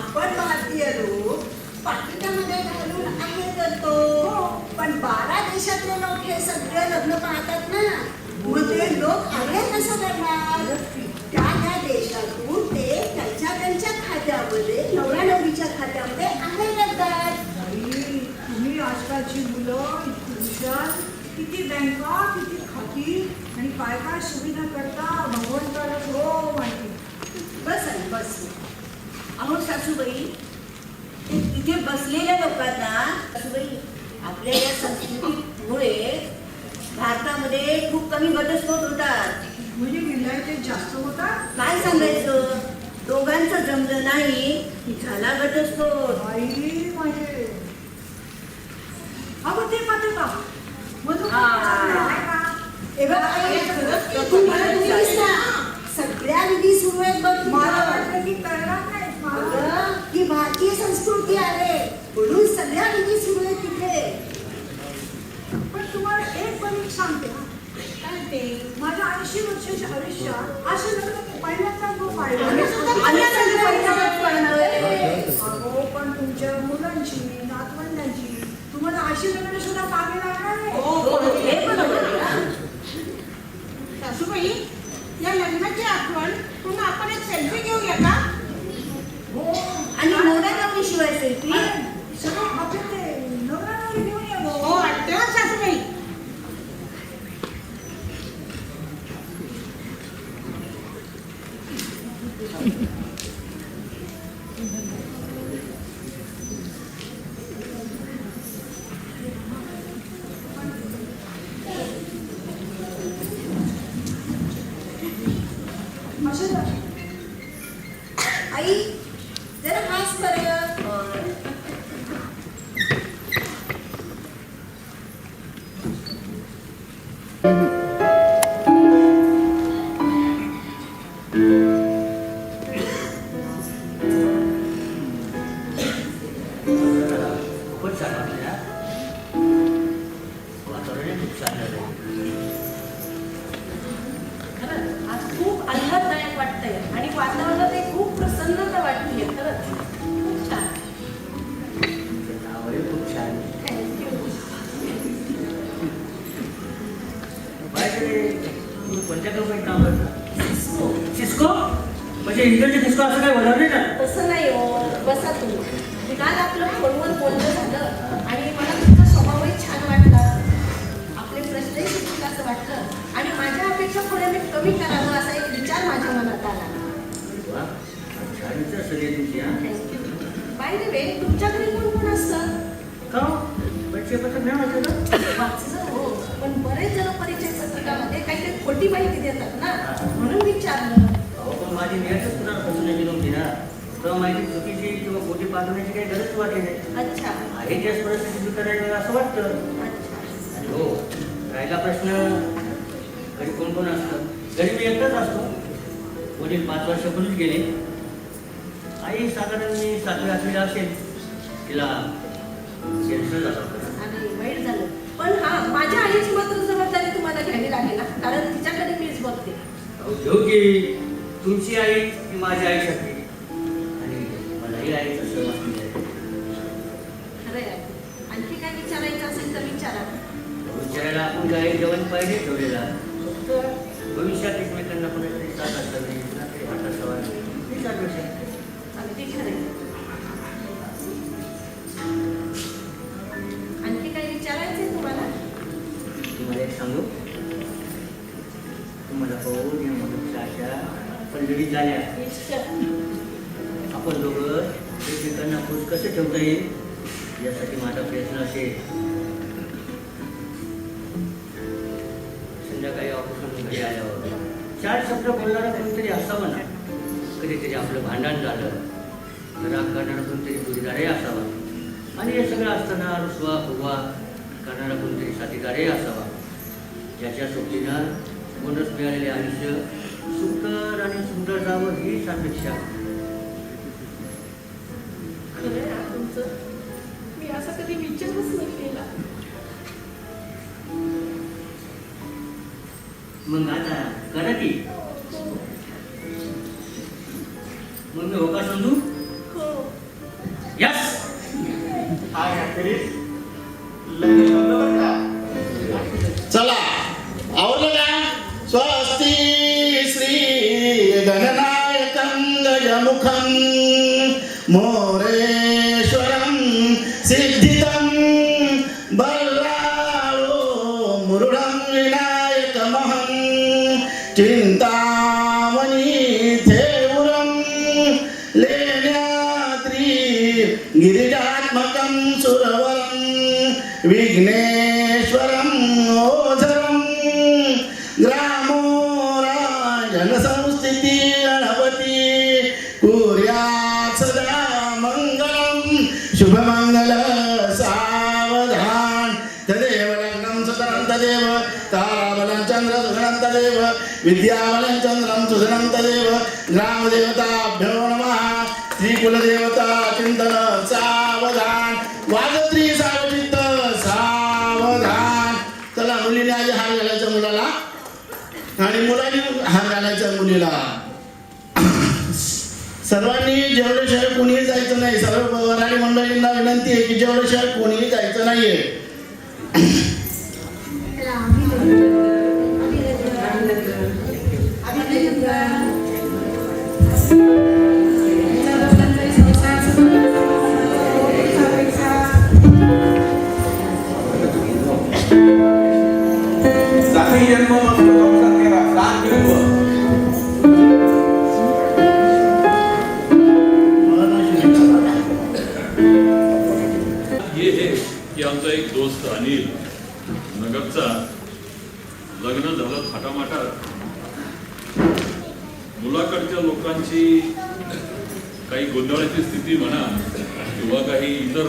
आपण भारतीय लोक पाकिटामध्ये घालून आहेर करतो पण 12 देशातले लोक हे सगळे लग्न पाहतात ना. मग ते लोक आहेर कसं करणार. त्या देशातून ते त्यांच्या खात्यामध्ये नवऱ्या नवरीच्या खात्यामध्ये आहेर करतात. आई, तुम्ही आजकालची मुलं इतकी हुशार, किती बँका किती खाती आणि काय काय सुविधा करता भगवंताला हो माहिती. बस आई बस. अहो सासूबाई ते तिथे बसलेल्या लोकांना सासूबाई आपल्या या संस्कृतीमुळे भारतामध्ये खूप कमी घटस्फोट होतात. म्हणजे विलायते जास्त होतात. काय सांगायचं. दोघांचं जमलं नाही झाला घटस्फोट. आई माझे अगं ते पाहते का मधुकर हे बघ आई, तुम्हाला तुम्ही दिसता. सगळ्या विधी सुरू आहेत बघ मला तिथं. वाटलं की करणार नाही मला. अगं, ही भारतीय संस्कृती आहे म्हणून सगळ्या विधी सुरू आहेत तिथे. पण तुम्हाला एक पण सांगते हा. काय ते माझ्या 80 वर्षाच्या आयुष्यात असं लग्न पहिल्यांदा तो पाहिलं. अहो पण तुमच्या मुलांची नातवंडांची तुम्हाला अशी लग्न सुद्धा मागे लागणार नाही. हे बरोबर. सासूबाई या लग्नाची आठवण पुन्हा आपण एक सेल्फी घेऊया का? हो आणि नवऱ्या नवरी शिवाय सेल्फी. सगळं आपले ते नवरा नवरी घेऊन या हो हो. वाटतं ना सासूबाई. असं झालं. आई जरा हास बरं. खूपच छान वाटलं ना. वातावरण खूप छान झालं. खरंच आज खूप आल्हाददायक वाटतंय आणि वातावरणात एक खूप प्रसन्नता वाटतेय. खरंच खूप छान. नावही खूप छान. तू कोणत्या कंपनीत काम करतो. सिस्को म्हणजे इंटरनेट सिस्को असं काय होणार नाही ना. तसं नाही हो. बसा तुम्ही. काल आपलं फोनवर बोलणं झालं आणि मला तुमचा स्वभावही छान वाटला. आपले प्रश्नही सुटतील असं वाटलं आणि माझ्या अपेक्षा थोड्या मी कमी करावं असा एक विचार माझ्या मनात आला. वा छान विचार सगळे तुमची. हा बाय द वे तुमच्या घरी कोण कोण असतं. का परिचयपत्र नाही वाटलं. वाचलं हो पण बरेच जण परिचय पत्रकामध्ये काहीतरी खोटी माहिती देतात ना म्हणून विचारलं. अहो पण माझी नियतच कुणाला फसवण्याची नव्हती ना. तेव्हा माहिती चुकीची किंवा खोटी पाठवण्याची काही गरज वाटली नाही. अच्छा आहे त्याच परिस्थिती करायला असं वाटतं. अच्छा. आणि हो राहिला प्रश्न घरी कोण कोण असतं. घरी मी एकटाच असतो. वडील 5 वर्षापूर्वीच गेले. आई साधारण मी 7वी 8वीला असेल. तिला कॅन्सर झाला होता. आणि वाईट झालं. पण हा माझ्या आईची मात्र जबाबदारी तुम्हाला घ्यावी लागेल ना कारण तिच्याकडे मीच बघते. घेऊ की तुमची आई की माझी आईसाठी आणि मलाही आईचं सहवास मिळाला. खरं आहे. आणखी काय विचारायचं असेल तर विचारा. विचारायला आपण काही जेवण पाहिजे ठेवलेला. तर भविष्यात एकमेकांना कोणातरी साथ असावी कोणातरी हात असावा हीच अपेक्षा. अगदी खरं आहे. आणखी काही विचारायचंय तुम्हाला. तुम्हाला एक सांगू. तुम्हाला पाहून या मधून अशा पलगडीत झाल्या. आपण दोघं एकमेकांना खुश कसे ठेवता येईल यासाठी माझा प्रयत्न असेल. संध्याकाळी ऑफिसमधून घरी आल्यावर 4 शब्द बोलणारा कोणतरी असावं ना. कधीतरी आपलं भांडण झालं राग करणारा कोणतरी जोडीदारही असावा. आणि हे सगळं असताना रुसवा फुगवा करणारा कोणतरी साथीदारही असावा. ज्याच्या सोबतीनं बोनस मिळालेले आयुष्य सुखकर आणि सुंदर जावं हीच अपेक्षा. खरं आहे तुमचं. मी असा कधी विचारच नाही केला. मग आता करा की. मग मी होका समजू. यस. चला आवडलं का? स्वस्ती श्री गणनायकं गजमुखं मोरेश्वरं सिद्धितं बल्लाळो मुरुडं विनायकमहं चिंतामणि थेवुरं लेण्याद्रि गिरिजात्मकं सुरवरं विघ्नेश्वरं ओझरं ग्रामोराजन संस्थिती गणपती कुर्यात् सदा मंगलम शुभमंगल सावधान. तदेव लग्नं सुतनं तदेव ताराबलं चंद्र सुधनं तदेव विद्याबलं चंद्रं सुधनं तदेव ग्रामदेवताभ्यो नमः. श्रीकुलदेवता चिंतन सावधान. वाजत्री सावचित्त सावधान. चला मुलीने आधी हार घालायचा मुलाला आणि मुलाने हार घालायचा मुलीला. सर्वांनी जेवढे शहर कोणीही जायचं नाही. सर्व वराडी मंडळींना विनंती आहे की जेवढे शहर कोणीही जायचं नाहीये. जाती जन्म मस्त संसार केला दान देव. हे की आमचा एक दोस्त अनिल नगरचा लग्न झालं थाटामाटात. मुलाकडच्या लोकांची काही गोंधळाची स्थिती म्हणा किंवा काही इतर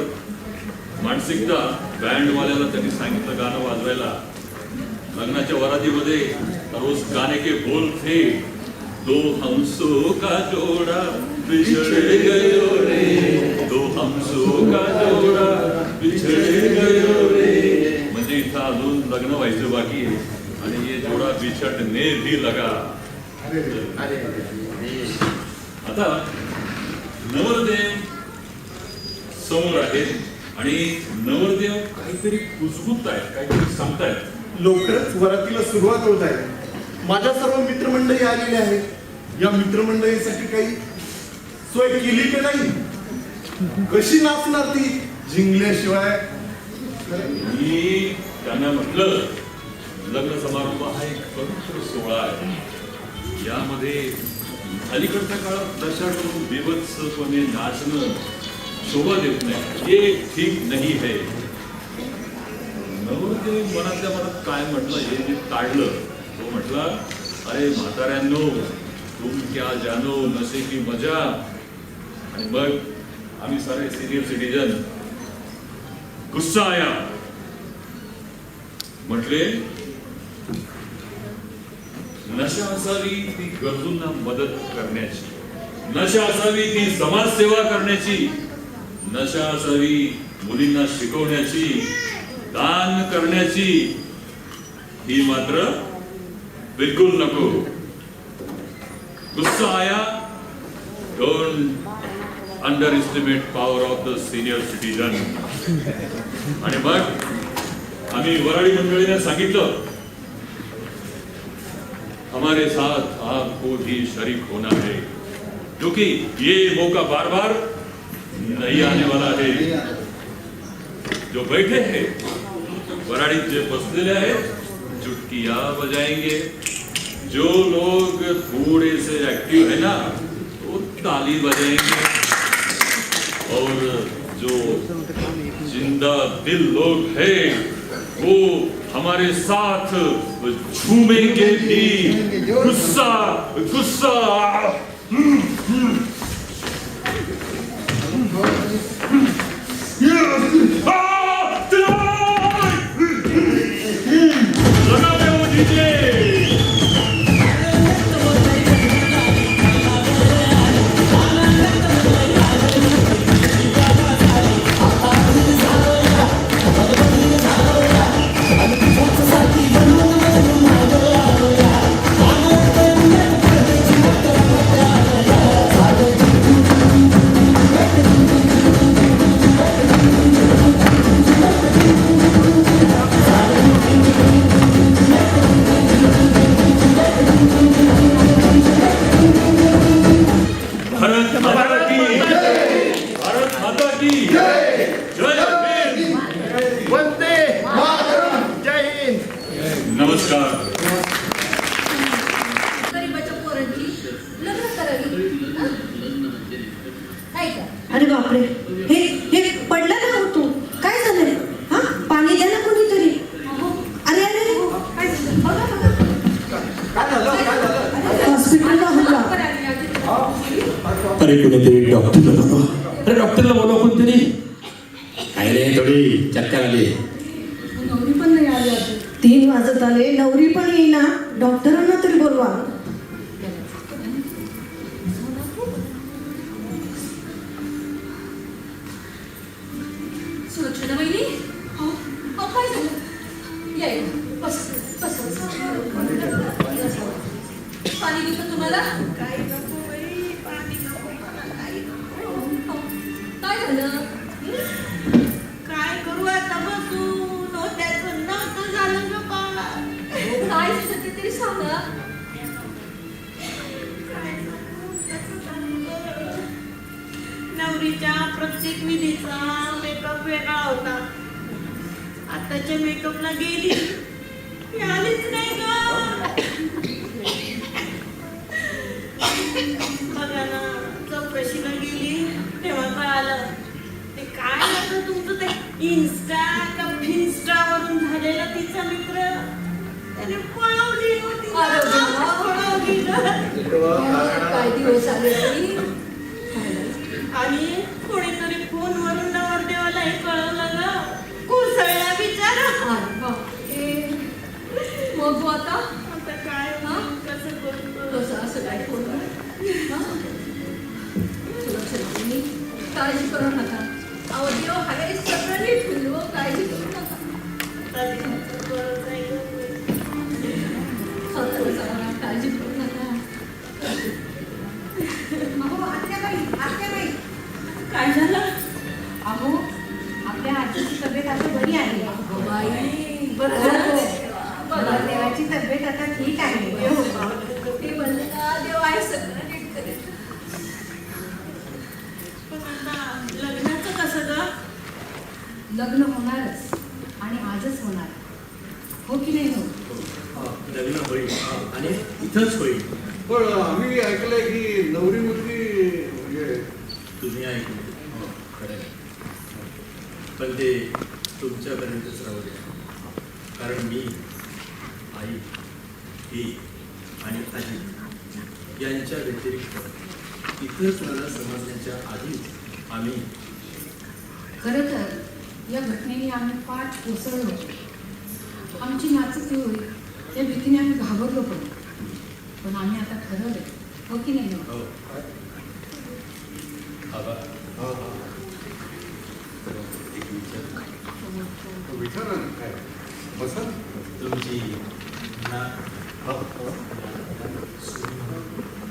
मानसिकता बँडवाल्याला त्यांनी सांगितलं गाणं वाजवायला. लग्नाच्या वरातीमध्ये रोज गाने के बोल थे दो हमसो का जोड़ा बिछड़े गयो रे. दो हमसो का जोड़ा बिछड़े गयो रे. म्हणजे इथं अजून लग्न व्हायचं बाकी आहे आणि हे जोडा बिछड़ने भी लगा. आता नवरदेव समोर आहेत आणि नवरदेव काहीतरी कुजबुजत आहेत, काहीतरी सांगतायत. लवकरच वरातीला सुरुवात होत आहे. माझ्या सर्व मित्रमंडळी आलेले आहेत. या मित्रमंडळीसाठी काही सोय केली की नाही? कशी नाचणार ती जिंकल्याशिवाय? मी त्यांना म्हटलं लग्न समारंभ हा एक पवित्र सोहळा आहे. यामध्ये अलीकडच्या काळात दशा करून बेभत्सपणे नाचणं शोभा देत नाही. हे ठीक नाही है. नवरदेव मनातल्या मनात काय म्हटलं हे जे काढलं तो म्हटला अरे म्हाताऱ्यांनो तुम क्या जानो नशे की मजा. आणि मग आम्ही सारे सिनियर सिटीजन गुस्सा आया. म्हटले नशा असावी ती गरजूंना मदत करण्याची. नशा असावी ती समाजसेवा करण्याची. नशा असावी मुलींना शिकवण्याची, दान करण्याची. ही मात्र बिलकुल नको. गुस्सा आया. Don't under estimate power of the senior citizen. आणि मग आम्ही वराडी मंडळीने सांगितलं हमारे साथ आपको भी शरीक होना है क्योंकि ये मौका बार बार नहीं आने वाला है. जो बैठे हैं वराडीत जे बसलेले आहेत चुटकिया बजाएंगे जो लोग थोड़े से एक्टिव है ना वो ताली बजाएंगे और जो जिंदा दिल लोग हैं वो हमारे साथ झूमेंगे भी। गुस्सा गुस्सा गरीबाच्या पोरांची लग्न करावी. नाही का? अरे बापरे, हे पडलं ना हो तू, काय झालंय? हा, पाणी द्या ना कोणीतरी. अरे अरे बघा हॉस्पिटलला हल्ला. अरे कुणीतरी डॉक्टरला बोलवा. अरे डॉक्टरला बोलवा कोणतरी. काय रे, थोडी चक्कर आली. नवरी पण नाही आली अजून. 3 वाजत आले, नवरी पण येईना. डॉक्टरांना तरी बोलवा. सुलक्षणा वहिनी, काय झालं? या या. बस बस. पाणी देऊ का तुम्हाला? काही नको बाई, पाणी नको मला, काही नको. काय झालं? काय करू आता बसून, त्याचं नव्हतं झालं ग बाळा. काय झालं ते तरी सांगा. काय सांगू, कसं सांगू? नवरीच्या प्रत्येक विधीचा मेकअप वेगळा होता. आताच्या मेकअपला गेली ती आलीच नाही ग. बघा ना, चौकशीला गेली तेव्हा कळालं ते काय होतं तुमचं ते इन्स्टा का फिन्स्टावरून झालेला तिचा मित्र त्याने पळवली होती. पळवली काय दिवस आले तरी. आणि कोणीतरी फोनवरून नवरदेवालाही कळवलं ग. कोसळला बिचारा. मग आता काय कसं करतो? कसं असं काय फोन काळजी करू नका. अहो देव हाय सगळं नीट होईल. काळजी करू नका. काळजी करू नका. अहो आत्याबाई काय झालं? अहो आपल्या आजीची तब्येत आता बरी आहे. बाई बरं झालं. देवाची तब्येत आता ठीक आहे. ते म्हणलं का देव आहे सगळं नीट करेल. पण आता लग्नाचं कसं ग? लग्न होणारच आणि आजच होणार. हो की नाही? हो, लग्न होईल आणि इथंच होईल. पण आम्ही ऐकलंय की नवरी मुलगी म्हणजे तुम्ही ऐकलं. हो, खरं आहे. पण ते तुमच्यापर्यंतच राहू द्या. कारण मी, आई, ही आणि आजी यांच्या व्यतिरिक्त इतर कुणाला समजण्याच्या आधी आम्ही खरं तर या घटनेने आम्ही पाठ कोसळलो होतो. आमची नाचती होईल या भीतीने आम्ही घाबरलो पण आम्ही आता ठरवलं. हो की नाही? हो विचारा ना काय बसा. तुमची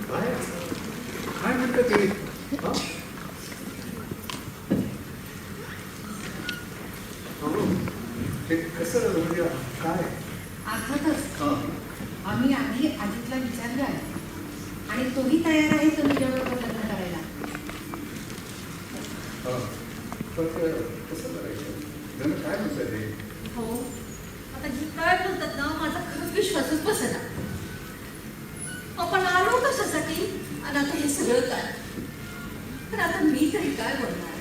काय काय म्हणतं ते? हे कसं म्हणजे काय? अर्थातच आम्ही आधी आजीतला विचारलं आहे आणि तोही तयार आहे तुमच्याबरोबर लग्न करायला. पण कसं करायचं? त्यानं काय म्हणतं ते? हो, आता जी काय बोलतात ना, माझा खरंच विश्वासच बसेना. आणि आता हे सगळं काय? तर आता मी तरी काय बोलणार?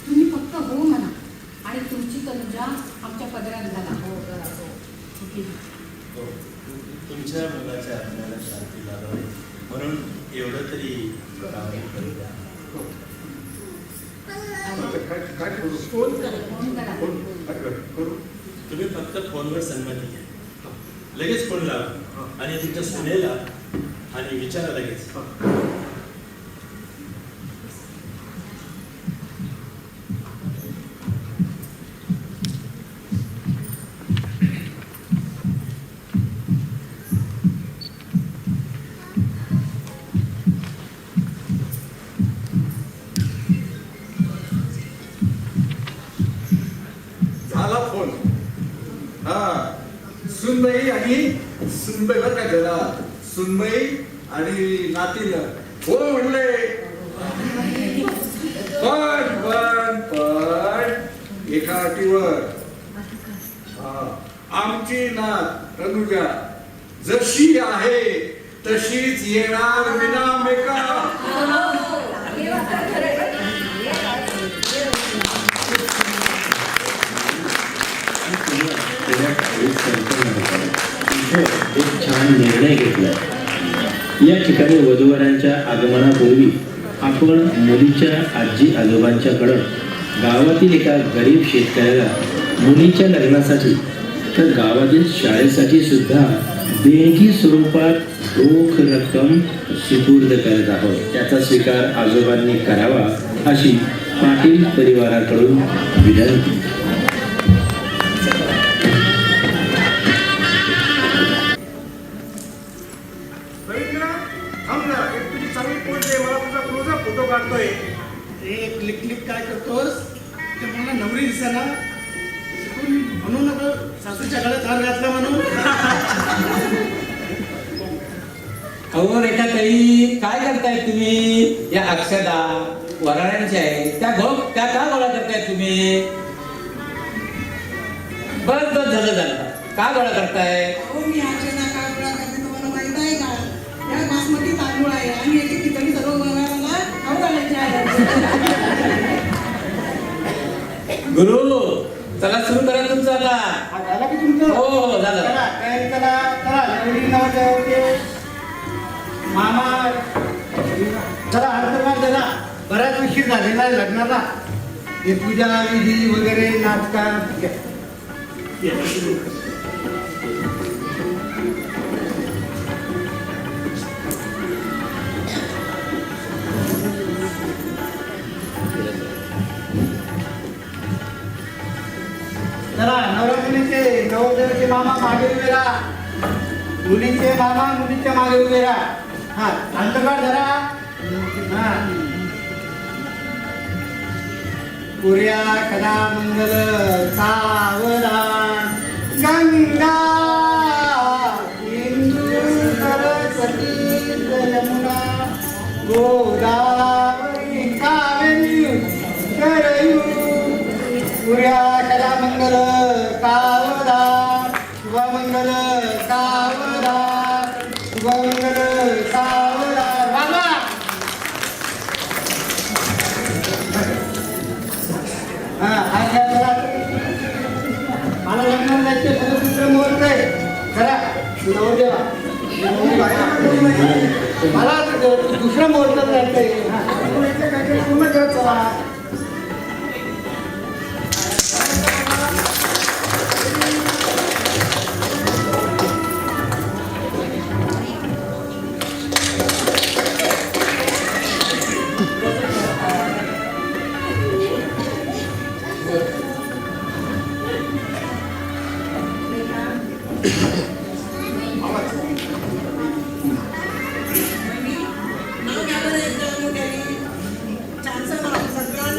तुम्ही फक्त हो म्हणा आणि तुमची तनुजा आमच्या पदरात घाला. हो करा हो. तुमच्या मुलाच्या आत्म्याला शांती लाभावी म्हणून एवढं तरी करू द्या. फोन करा. तुम्ही फक्त फोनवर संमती घ्या. लगेच फोन लावा आणि तुमच्या सुनेला आणि विचारा लगेच. झाला फोन. हा सुनबाई आणि सुनबाई बरं काय झाला, सुनबाई आणि नातीला हो म्हणले. पण एका अटीवर. आमची नात तनुजा जशी आहे तशीच येणार विना मेकअप. एक छान निर्णय घेतला. या ठिकाणी वधूवरांच्या आगमनापूर्वी आपण मुलीच्या आजी आजोबांच्याकडं गावातील एका गरीब शेतकऱ्याला मुलीच्या लग्नासाठी तर गावातील शाळेसाठी सुद्धा देणगी स्वरूपात रोख रक्कम सुपूर्द करत आहोत. त्याचा स्वीकार आजोबांनी करावा अशी पाटील परिवाराकडून विनंती. फोटो काढतोय. एक क्लिक काय करतोस ते मला नवरी दिसेना म्हणून नको सासूच्या गळ्यात हार घातला म्हणून. अहो रेखा ताई, काय करताय तुम्ही? या अक्षदा वराळ्यांच्या आहेत त्या का गोळा करताय तुम्ही? बस झालं का गोळा करताय? मी अक्षदा का गोळा करते तुम्हाला माहित आहे का? या बासमती तांदूळ आहे आणि याची खिचडी सर्व बनवायला खाऊ घालायची आहे. गुरु चला सुरू करा तुमचं आता. झाला की तुमचं? हो झालं. मामा चला हरकत जरा बराच उशीर झालेला आहे लग्नाला. हे पूजा विधी वगैरे नाचकात. जरा नवरा मुलीचे नवरदेवाचे मामा मागे उभे राहा. मुलीचे मामा मुलीच्या मागे उभे राहा. हा अंतकाळ जरा. हा पुर्या कदा मंगल सावधान गंगा सिंधू सरस्वती यमुना गोदावरी कावेरी सरयू. पुर्या कदा मंगल सावधान शुभमंगल सावधान शुभमंगल सावधान. बाबा मला लग्नाला जायचे दुसरं मुहूर्त आहे. खरा नवरदेवा मला दुसऱ्या मुहूर्ताला जायचंय. पूर्ण करत चला. सगळ्यांना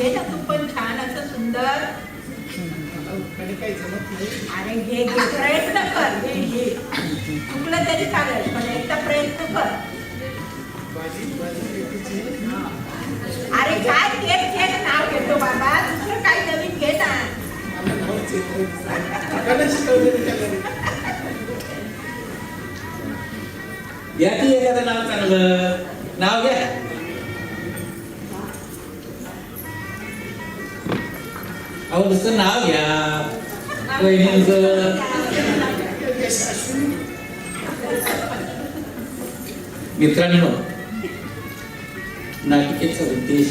घे ना तू पण छान असं सुंदर. अरे घे घे प्रयत्न कर, घे घे. चुकलं तरी चालेल पण एकदा प्रयत्न कर. अरे काय केक केक नाव घेतो बाबा, दुसरं काही नवीन घे ना. घ्या की एखादं नाव चांगलं नाव घ्या. अहो नुसतं नाव घ्या वहिनींचं. मित्रांनो, नाटिकेचा उद्देश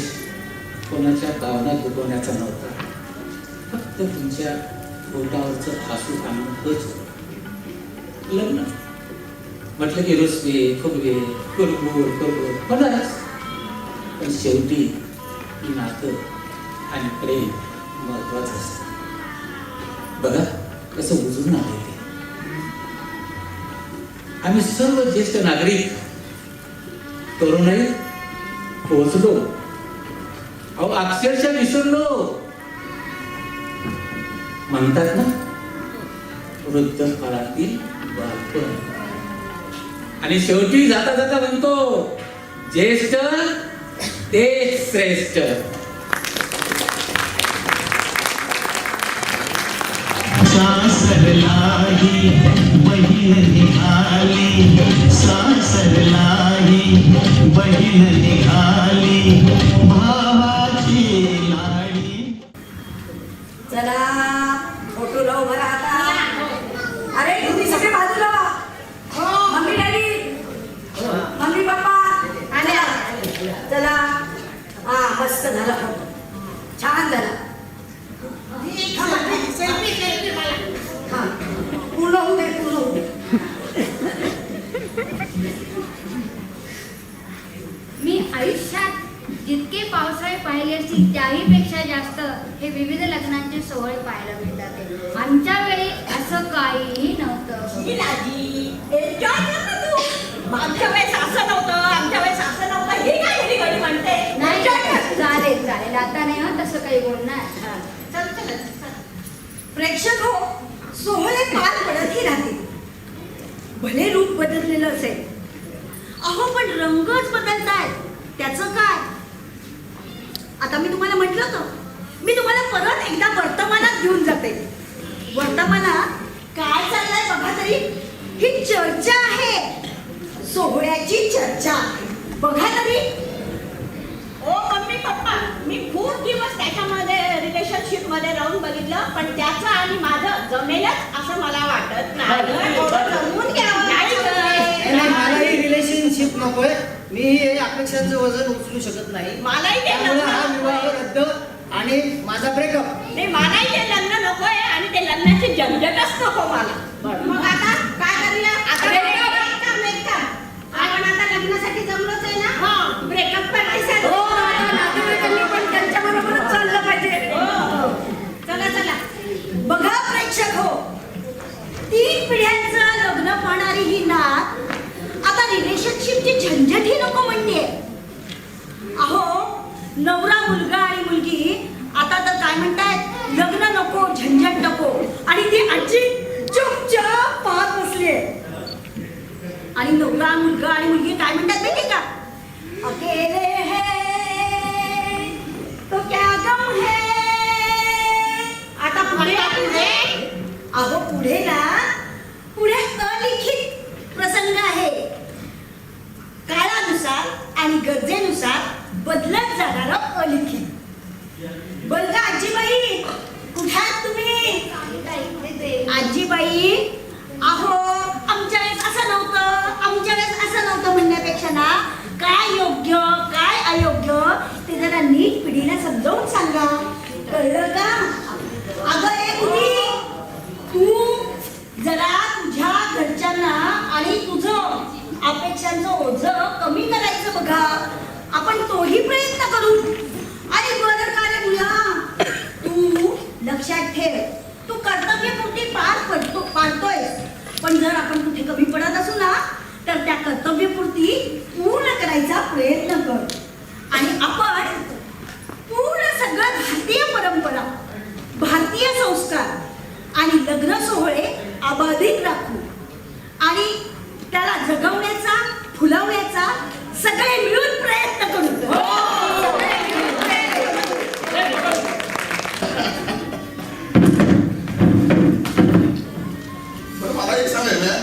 कोणाच्या भावना दुखवण्याचा नव्हता, फक्त तुमच्या बोटावरचं हसू आणून हेच होतं. लग्न म्हटलं की रुसवे फुगवे कुरकुर कुरकुर होणारच, पण शेवटी ही नातं आणि प्रेम महत्वाचं असतं. बघा कसं उजळून आले ते. आम्ही सर्व ज्येष्ठ नागरिक तरुणाई पोहोचलो. अहो अक्षरशः विसरलो. म्हणतात ना वृद्ध काळातील बालपण. आणि शेवटी जाता जाता म्हणतो ज्येष्ठ तेच श्रेष्ठ. सासरलाही बहीण निघाली, सासरलाही बहीण निघाली, भावाची लाडी. चला फोटो लावू बरं आता. अरे तुम्ही सगळे बाजूला व्हा. मम्मी डॅडी, मम्मी पप्पा आले. चला हा मस्त झाला फोटो, छान झाला. पूर्ण होऊ दे, पूर्ण होऊ दे. मी आयुष्यात जितके पावसाळे पाहिले असतील त्याहीपेक्षा जास्त हे विविध लग्नांचे सोहळे पाहायला मिळतात. आमच्या वेळी असं काहीही नव्हतं. आमच्या वेळेस असं नव्हतं, आमच्या वेळेस असं नव्हतं. हे काय घडी घडी म्हणते. नाही चालेल चालेल, आता नाही हो तसं काही बोलणार. चल चल. प्रेक्षक हो, सोहळे पार पडतही राहतील. भले रूप बदललेलं असेल, अहो पण रंगच बदलतायत. त्याचं काय? आता मी तुम्हाला म्हटलं होतं, मी तुम्हाला परत एकदा वर्तमानात घेऊन जाते. वर्तमानात काय चाललंय बघा तरी. ही चर्चा आहे, सोहळ्याची चर्चा. बघा तरी. ओ मम्मी पप्पा, मी खूप दिवस त्याच्यामध्ये रिलेशनशिप मध्ये राहून बघितलं, पण त्याचं आणि माझं जमेलच असं मला वाटत नाही. थोडं जमवून घ्यावं. मलाही रिलेशनशिप नकोय. मी अपेक्षांचं वजन उचलू शकत नाही. मलाही ते त्यामुळे हा विवाह रद्द आणि माझा ब्रेकअप. नाही, मलाही ते लग्न नकोय आणि ते लग्नाची झंझटच नको मला. मग आता काय करूया? आता आपण आता लग्नासाठी जमलोच आहे ना. हा, ब्रेकअप करायचं. हो, आता नातेवाईकांनी पण त्यांच्या बरोबरच चाललं पाहिजे. चला चला. बघा प्रेक्षक हो, 3 पिढ्यांचं लग्न पाहणारी ही नात आता रिलेशनशिपची झंझटही नको म्हणते. अहो नवरा मुलगा आणि मुलगी आता तर काय म्हणतायत, लग्न नको झंझट नको. आणि ती आजी चुपचाप पाहत बसलीये. आणि नवरा मुलगा आणि मुलगी काय म्हणतात माहिती का? अकेले है तो क्या गम है. आता पुढे अहो पुढे ना, पुढे अलिखित प्रसंग आहे. काळानुसार आणि गरजेनुसार बदलत जाणारं अलिखित. बरं आजीबाई, कुठे आहात तुम्ही? आजीबाई, अहो आमच्या वेळेस असं नव्हतं, आमच्या वेळेस असं नव्हतं म्हणण्यापेक्षा ना, काय योग्य काय अयोग्य ते जरा नीट पिढीला समजावून सांगा. कळलं का? अगं ए मुली, तू जरा तुझ्या घरच्यांना आणि तुझं अपेक्षांचं ओझं कमी करायचं बघा. आपण तोही प्रयत्न करू. आणि बरं का रे मुला, तू लक्षात ठेव, तू कर्तव्यपूर्ती पाळतोय. पण जर आपण कुठे कमी पडत असू ना, तर त्या कर्तव्यपूर्ती पूर्ण करायचा प्रयत्न कर. आणि आपण पूर्ण सगळं सगळे मिळून प्रयत्न करू. सगळे मिळून प्रयत्न करू. बरं, मला एक सांगाय ना,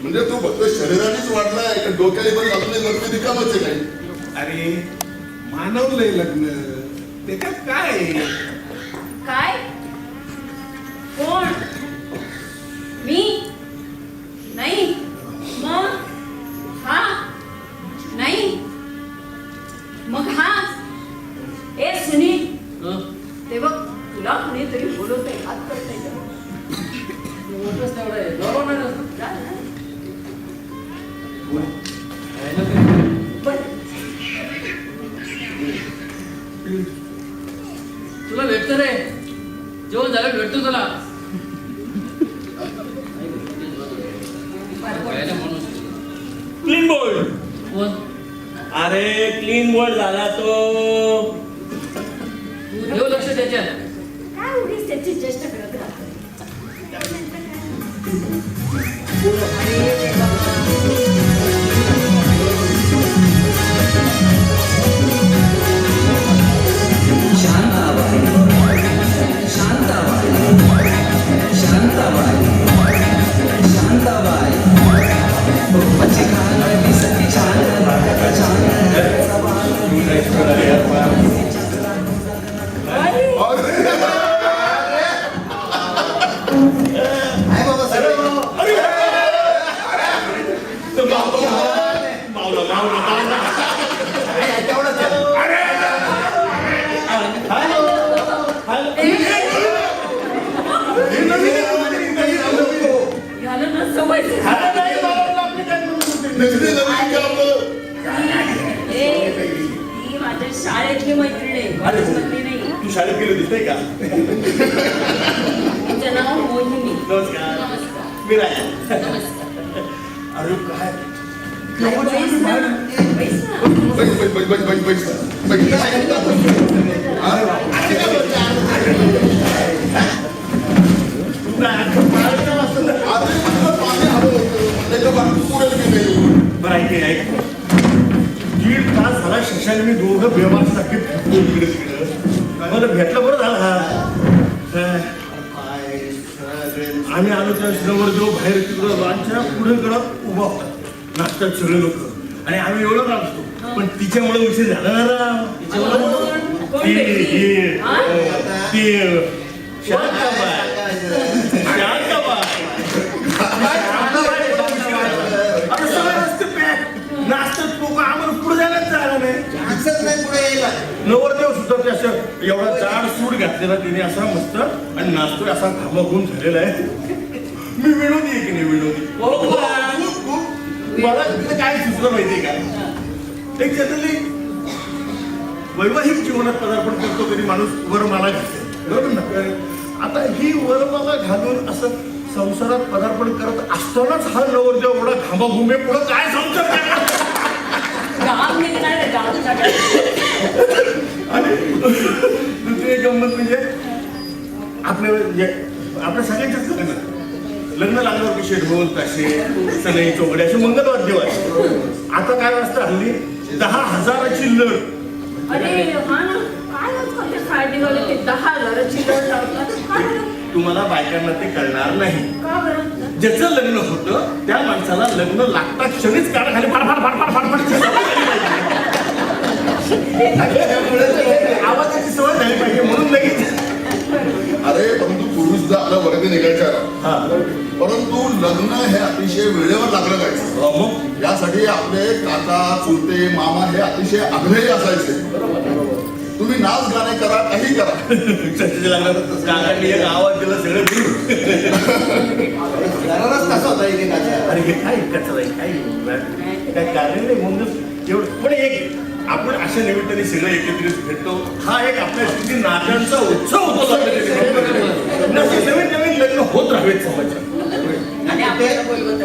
म्हणजे तू फक्त शरीरानेच वाढलाय का डोक्याने पण अजून वरती रिकामच आहे काही? अरे मानवलंय लग्न, त्याच्यात काय आहे? काय कोण मी नाही मग हा नाही मग हा ए सुनील ते बघ तुला कुणीतरी बोलवतंय हात करतंय तुला भेटतो रे, जेवण झालं भेटतो तुला. Clean board. कोण? अरे क्लीन बोर्ड झाला तो. ठेव लक्ष त्याच्यात. काय उगीच त्याची चेष्टा करत राहतो. माझ्या शाळेतली मैत्रीण आहे, कॉलेजमधली नाही. तू शाळेत गेलो दिसतंय का? तुझं नाव मोहिनी. नमस्कार. मी राजा. अरे काय बरं ऐक 1.5 तास झाला शशाने मी दोघं बेमारसारखे इकडे तिकडे मला भेटलं बरं झालं. आम्ही आलो त्या नवरदेव बाहेर तिकडं लॉनच्या पुढे कडं उभा होता, नाचतात सगळे लोक आणि आम्ही एवढं नाचतो, पण तिच्यामुळे विषय झाला ना. नाचतात लोक, आम्हाला पुढे जायलाच जायला नाही. नवरदेव सुद्धा असं एवढा जाड सूट घातलेला तिने असा मस्त आणि नाचतोय असा घामाघूम झालेला आहे. मी विनोदी आहे की नाही विनोदी? मला तिथे काय सुचलं माहितीये का, एक जनरली वैवाहिक जीवनात पदार्पण करतो तरी माणूस वरमाला घालतो, बरोबर ना? आता ही वरमाला घालून असं संसारात पदार्पण करत असतानाच हा नवरदेव एवढा घामाघुमे पुढं काय संसार करणार? आणि दुसरी एक गंमत म्हणजे आपल्या सगळ्यांच्याच लग्न लागल्यावर कसे ढोल ताशे सनई चोगडे असे मंगलवाद्य आहे. आता काय वाजतं हल्ली 10,000ची लढ. अरे हा ना, काय आजकाल ते काय निघाले ते 10,000ची लढ लावतात. तुम्हाला बायकांना ते कळणार नाही. का बरं? ज्याचं लग्न होतं त्या माणसाला लग्न लागता क्षणीच काढा खाली फाडफाड फाडफाड फाडफाड आवाजाची सवय झाली पाहिजे म्हणून लगेच. अरे परंतु पुरुष सुद्धा आपल्या वर्ग निघायच्या, परंतु लग्न हे अतिशय वेळेवर लागलं पाहिजे. यासाठी आपले काका चुलते मामा हे अतिशय आग्रही असायचे. तुम्ही नाच गाणे करा, काही करा. काकांनी एक आवाज दिला सगळं कसा होता अरे हे काय कसं काय कारण नाही म्हणून एवढं. पण एक आपण अशा निमित्ताने सगळं एकत्रित भेटतो, हा एक आपल्या शेवटी नात्यांचा उत्सव होतो. नवीन नवीन लग्न होत राहावेत समाजात आणि आपल्याला बोलवत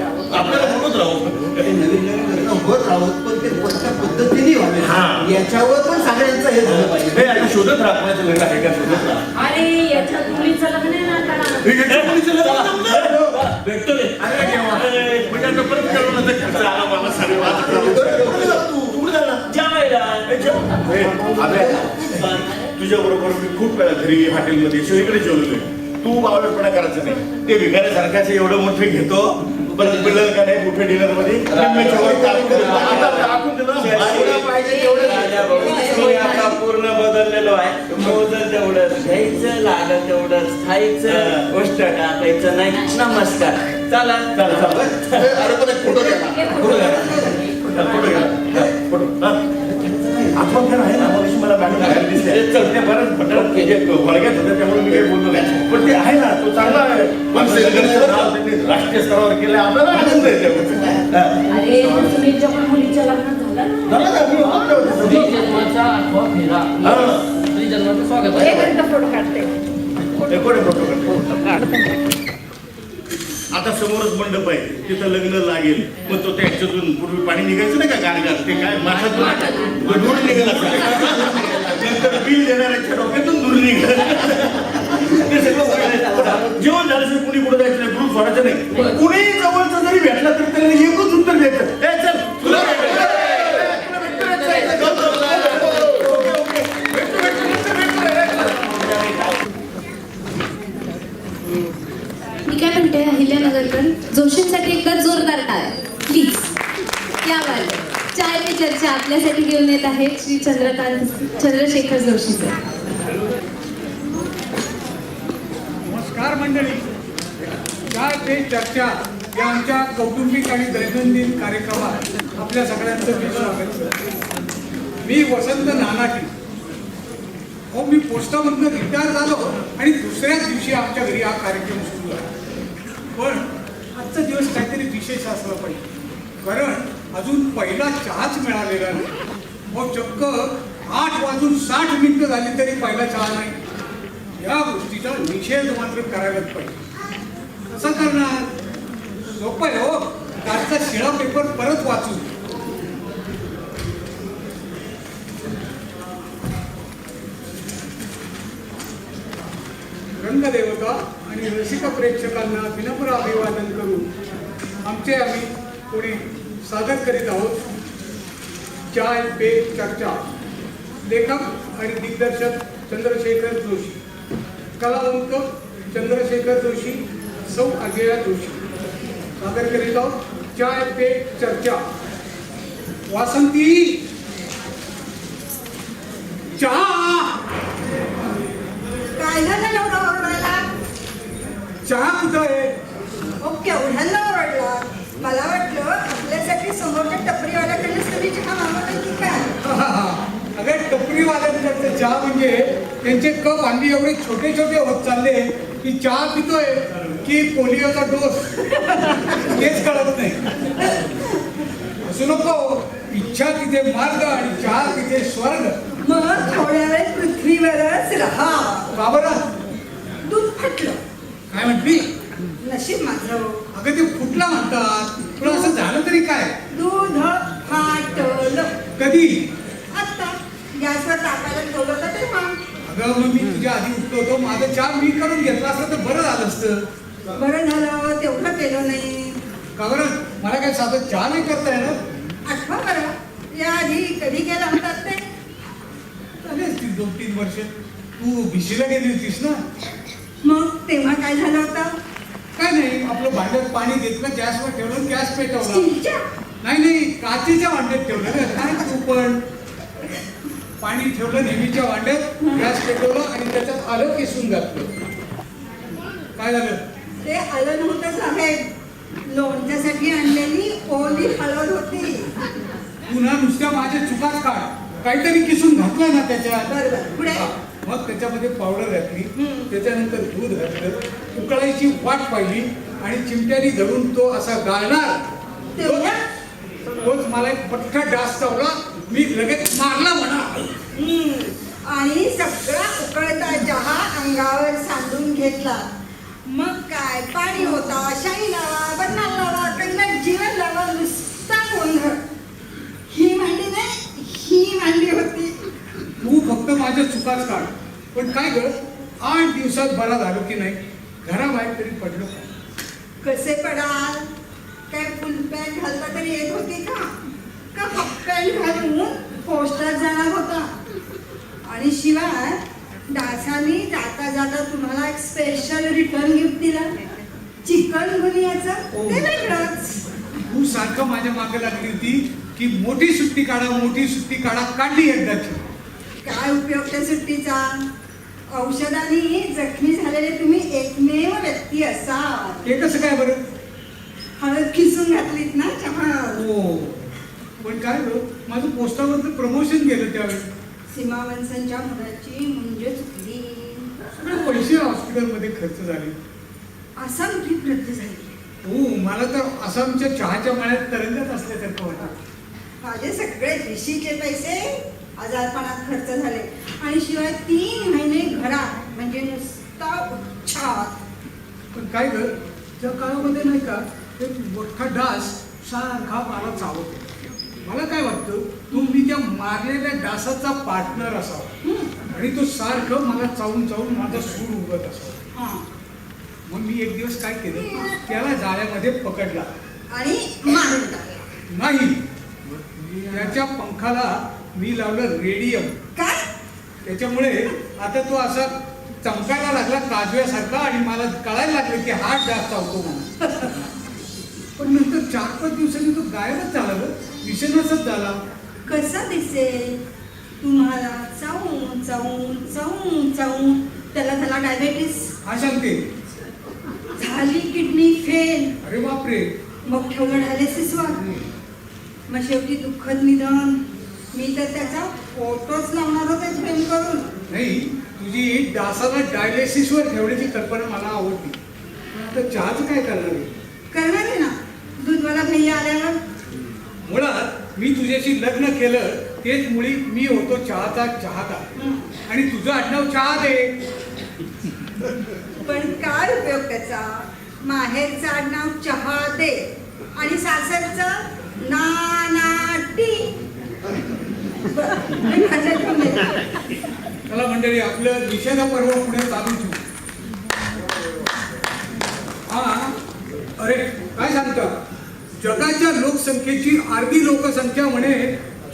राहू. नवीन नवीन लग्न होत राहत, पण ते कोणत्या पद्धतीने व्हावे याच्यावर पण सगळ्यांचं हे झालं पाहिजे. आता शोधत राहा कोणाचं लग्न आहे का, शोधत राहा. अरे याच्यात मुलीचं लग्न आहे ना आता. याच्या मुलीचं लग्न भेटतो रे. म्हणजे आता परत कळवण्याचा खर्च आला मला सारे वाद. तुझ्या बरोबर मी खूप वेळा घरी हॉटेलमध्ये सगळीकडे जेवलोय. तू बावळटपणा करायचं नाही. ते भिकाऱ्यासारखं असं एवढं मोठं घेतो परत बिल्डर का नाही मोठ्या डिनर मध्ये आता पूर्ण बदललेलो आहे. मोजल तेवढंच घ्यायचं, लागल तेवढंच खायचं, गोष्ट टाकायचं नाही. नमस्कार, चला चला अरे पण एक फोटो घ्या. आपण काय आहे ना मग मला मॅडम बाहेर दिसते चलते बरंच फटक वळग्यात होत्या त्यामुळे मी काही बोलतो नाही. पण ते आहे ना तो चांगला आहे. राष्ट्रीय स्तरावर केलं आपल्याला आनंद आहे त्यामुळे. अरे सुनीलच्या पण मुलीच्या लग्नात झालं फोटो काढते. आता समोरच मंडप आहे तिथं लग्न लागेल मग तो त्याच्यातून पूर्वी पाणी निघायचं नाही का गारगार ते काय माठातून दूर निघाला नंतर बिल देणाऱ्याच्या डोक्यातून दूर निघाल ते सगळं जेवण झाल्याशिवाय कुणी पुढे जायचं नाही ग्रुप सोडायचं नाही. कुणी जवळचं जरी भेटला तरी त्याला एकच उत्तर द्यायचं ए चल तुला मी काय म्हणते अहिल्यानगरकर जोशींसाठी एकदा जोरदार टाळ्या प्लीज. या बाय चाय पे चर्चा आपल्यासाठी घेऊन येत आहेत श्री चंद्रशेखर जोशी सर. नमस्कार मंडळी. चाय पे चर्चा या आमच्या कौटुंबिक आणि दैनंदिन कार्यक्रमात आपल्या सगळ्यांचं मी स्वागत. मी वसंत नानाटी. हो मी पोस्टामधनं रिटायर झालो आणि दुसऱ्याच दिवशी आमच्या घरी हा कार्यक्रम सुरू आहे. पण आजचा दिवस काहीतरी विशेष असला पाहिजे कारण अजून पहिला चहाच मिळालेला नाही. हो चक्क 8:60 झाली तरी पहिला चहा नाही. या गोष्टीचा निषेध मात्र करायलाच पाहिजे. कसं करणार? सोपं आहे हो. कालचा शिळा पेपर परत वाचू. रंगदेवता आणि रसिक प्रेक्षकांना विनम्र अभिवादन करून आमचे आम्ही पुढे सादर करीत आहोत चाय पे चर्चा. लेखक आणि दिग्दर्शक चंद्रशेखर जोशी, कलावंत चंद्रशेखर जोशी, सौ अजया जोशी. सादर करीत आहोत चाय पे चर्चा. वासंती चहा. काय झालं एवढा ओरडायला? चहा कुठं आहे? ओके एवढ्याला ओरडला. मला वाटलं आपल्यासाठी समोरच्या टपरीवाल्याकडे तुम्ही चहा मागवला की काय? अगं टपरीवाल्यांकडचं चहा म्हणजे त्यांचे कप हल्ली एवढे छोटे छोटे होत चालले की चहा पितोय की पोलिओचा डोस हेच कळत नाही. असू नको. इच्छा तिथे मार्ग आणि चहा तिथे स्वर्ग. मग थोड्या वेळ पृथ्वीवरच राहा. का बरं? दूध फाटलं. काय म्हटली? नशीब माझं. अगं ते फुटला म्हणतात. तुला असं झालं तरी काय? दूध फाटलं. कधी? आता गॅसवर टाकायला ठेवलं होतं तेव्हा. अगं मग मी तुझ्या आधी उठलो होतो. माझं चहा मी करून घेतला असतं तर बरं झालं असतं. बरं झालं तेवढं केलं नाही. का बरं? मला काय साधं चहा नाही करता येणार? आठवा बरं याआधी कधी केलं म्हणतात ते? झाली असतील 2-3 वर्ष. तू भिशीला गेली होतीस ना? मग तेव्हा काय झालं होतं? काय नाही आपलं भांड्यात पाणी घेतलं गॅसवर ठेवलं गॅस पेटवला. स्टीलच्या? नाही काचेच्या भांड्यात ठेवलं ना. काय तू पण पाणी ठेवलं नेहमीच्या भांड्यात गॅस पेटवलं आणि त्याच्यात आलं किसून घातलं. काय झालं? ते आलं नव्हतं साहेब. लोणच्यासाठी आणलेली ओली हळद होती. पुन्हा नुसत्या माझ्या चुकाच काढ. काहीतरी किसून घातलं ना त्याच्यात. बरोबर. पुढे? मग त्याच्यामध्ये पावडर घातली. त्याच्यानंतर दूध घातलं. उकळायची वाट पाहिली आणि चिमट्याने धरून तो असा गाळणार. तोच मला एक पट्टा डास चावला. मी लगेच मारला म्हणा. आणि सगळा उकळता चहा अंगावर सांडून घेतला. मग काय पाणी होता. शाई लावा, बन्नाल लावा, कंगन जीवन लावा, नुसता गोंधळ. ही मांडी नाही ही मांडी होती. तू फक्त माझ्या चुकाच काढ. पण काय ग 8 दिवसात बरा झालो की नाही? घराबाहेर तरी पडलो. कसे पडाल? काय फुल पॅन्ट घालता तरी येत होती का हाफ पॅन्ट घालून पोस्टात जाणार होता? आणि शिवाय औषधाने जाता जाता तुम्हाला एक स्पेशल रिटर्न गिफ्ट दिला चिकन गुनियाचं ते वेगळंच. तू सारखं माझ्या मागे लागली होती की मोठी सुट्टी काढा काढली एकदाची. काय उपयोग त्या सुट्टीचा? औषधाने जखमी झालेले तुम्ही एकमेव व्यक्ती असा. ते कसं काय बरं? हळद खिसून घातलीत ना चहा. हो, पण काय बरं, माझं पोस्टावरचं प्रमोशन गेलं त्यावेळेस. सीमा वंसांच्या मुलाची म्हणजे चुकली. सगळे पैसे हॉस्पिटलमध्ये खर्च झाले. असा ट्रीप रद्द झाली. हो, मला तर आसामच्या चहाच्या मळ्यात तरंगत असल्यासारखं वाटतं. माझे सगळे देशीचे पैसे आजारपणात खर्च झाले आणि शिवाय 3 महिने घरात म्हणजे नुसता उच्छाद. पण काय ग, त्या काळामध्ये नाही का एक मोठा डास सारखा मला चावतो. मला काय वाटतं, तुम्ही त्या मारलेल्या डासाचा पार्टनर असावा आणि तो सारखं मला चावून चावून माझा सूर उगत असावा. मग मी एक दिवस काय केलं, त्याला जाळ्यामध्ये पकडला आणि मारून टाकला. नाही, त्याच्या पंखाला मी लावलं रेडियम. काय? त्याच्यामुळे आता तो असा चमकायला लागला काजव्यासारखा आणि मला कळायला लागलं की हात जास्त होतो म्हणून. पण नंतर 4-5 दिवसांनी तो गायबच झाला ग, दिसेनासच झाला. कसा दिसेल? तुम्हाला चावून चावून चावून चावून त्याला झाला डायबेटीस. हा सांगते. झाली किडनी फेल. अरे बापरे. मग ठेवलं डायलिसिसवर. मग शेवटी दुःखद निधन. मी तर त्याचा फोटोच लावणार होते फ्रेम करून. नाही, तुझी डासाला डायलिसिसवर ठेवण्याची कल्पना मला आवडली. पण आता चहाचं काय करणार आहे? करणार आहे ना, दूधवाला भैया आल्यावर. मुळात मी तुझ्याशी लग्न केलं तेच मुळी मी होतो चहाचा चहाता आणि तुझं आडनाव चहा दे. पण काय उपयोग त्याचा? माहेरचं आडनाव चहा दे आणि सासरचं नानाटी. चला मंडळी, आपलं निषेध पर्व पुढे चालू ठेवू. हा, अरे काय सांगता, जगाच्या लोकसंख्येची अर्धी लोकसंख्या म्हणे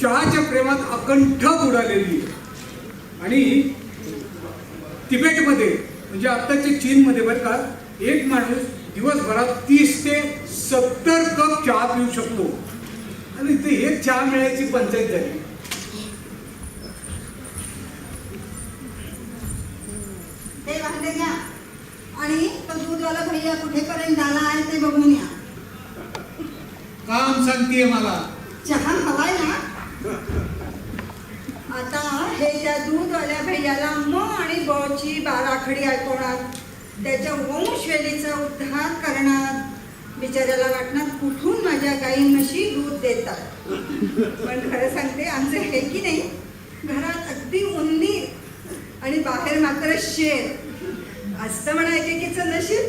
चहाच्या प्रेमात अकंठ बुडालेली. आणि तिबेटमध्ये म्हणजे आत्ताच्या चीनमध्ये बरं का, एक माणूस दिवसभरात 30 ते 70 कप चहा पिऊ शकतो. आणि इथे एक चहा मिळायची पंचायत झाली. ते वांदे घ्या आणि तो दूधवाला भैया कुठेपर्यंत आला आहे ते बघून या. काम सांगतेय मला. चहा हवाय ना? आता हे त्या दूधवाल्या भैयाला म आणि ब ची बाराखडी ऐकवणार, त्याच्या वंशवेलीचा उद्धार करणार. बिचाऱ्याला वाटणार कुठून माझ्या गाई म्हशी दूध देतात. पण खरं सांगते, आमचं हे की नाही, घरात अगदी उंदीर आणि बाहेर मात्र शेर असतं म्हणा एकेकीचं नशीब.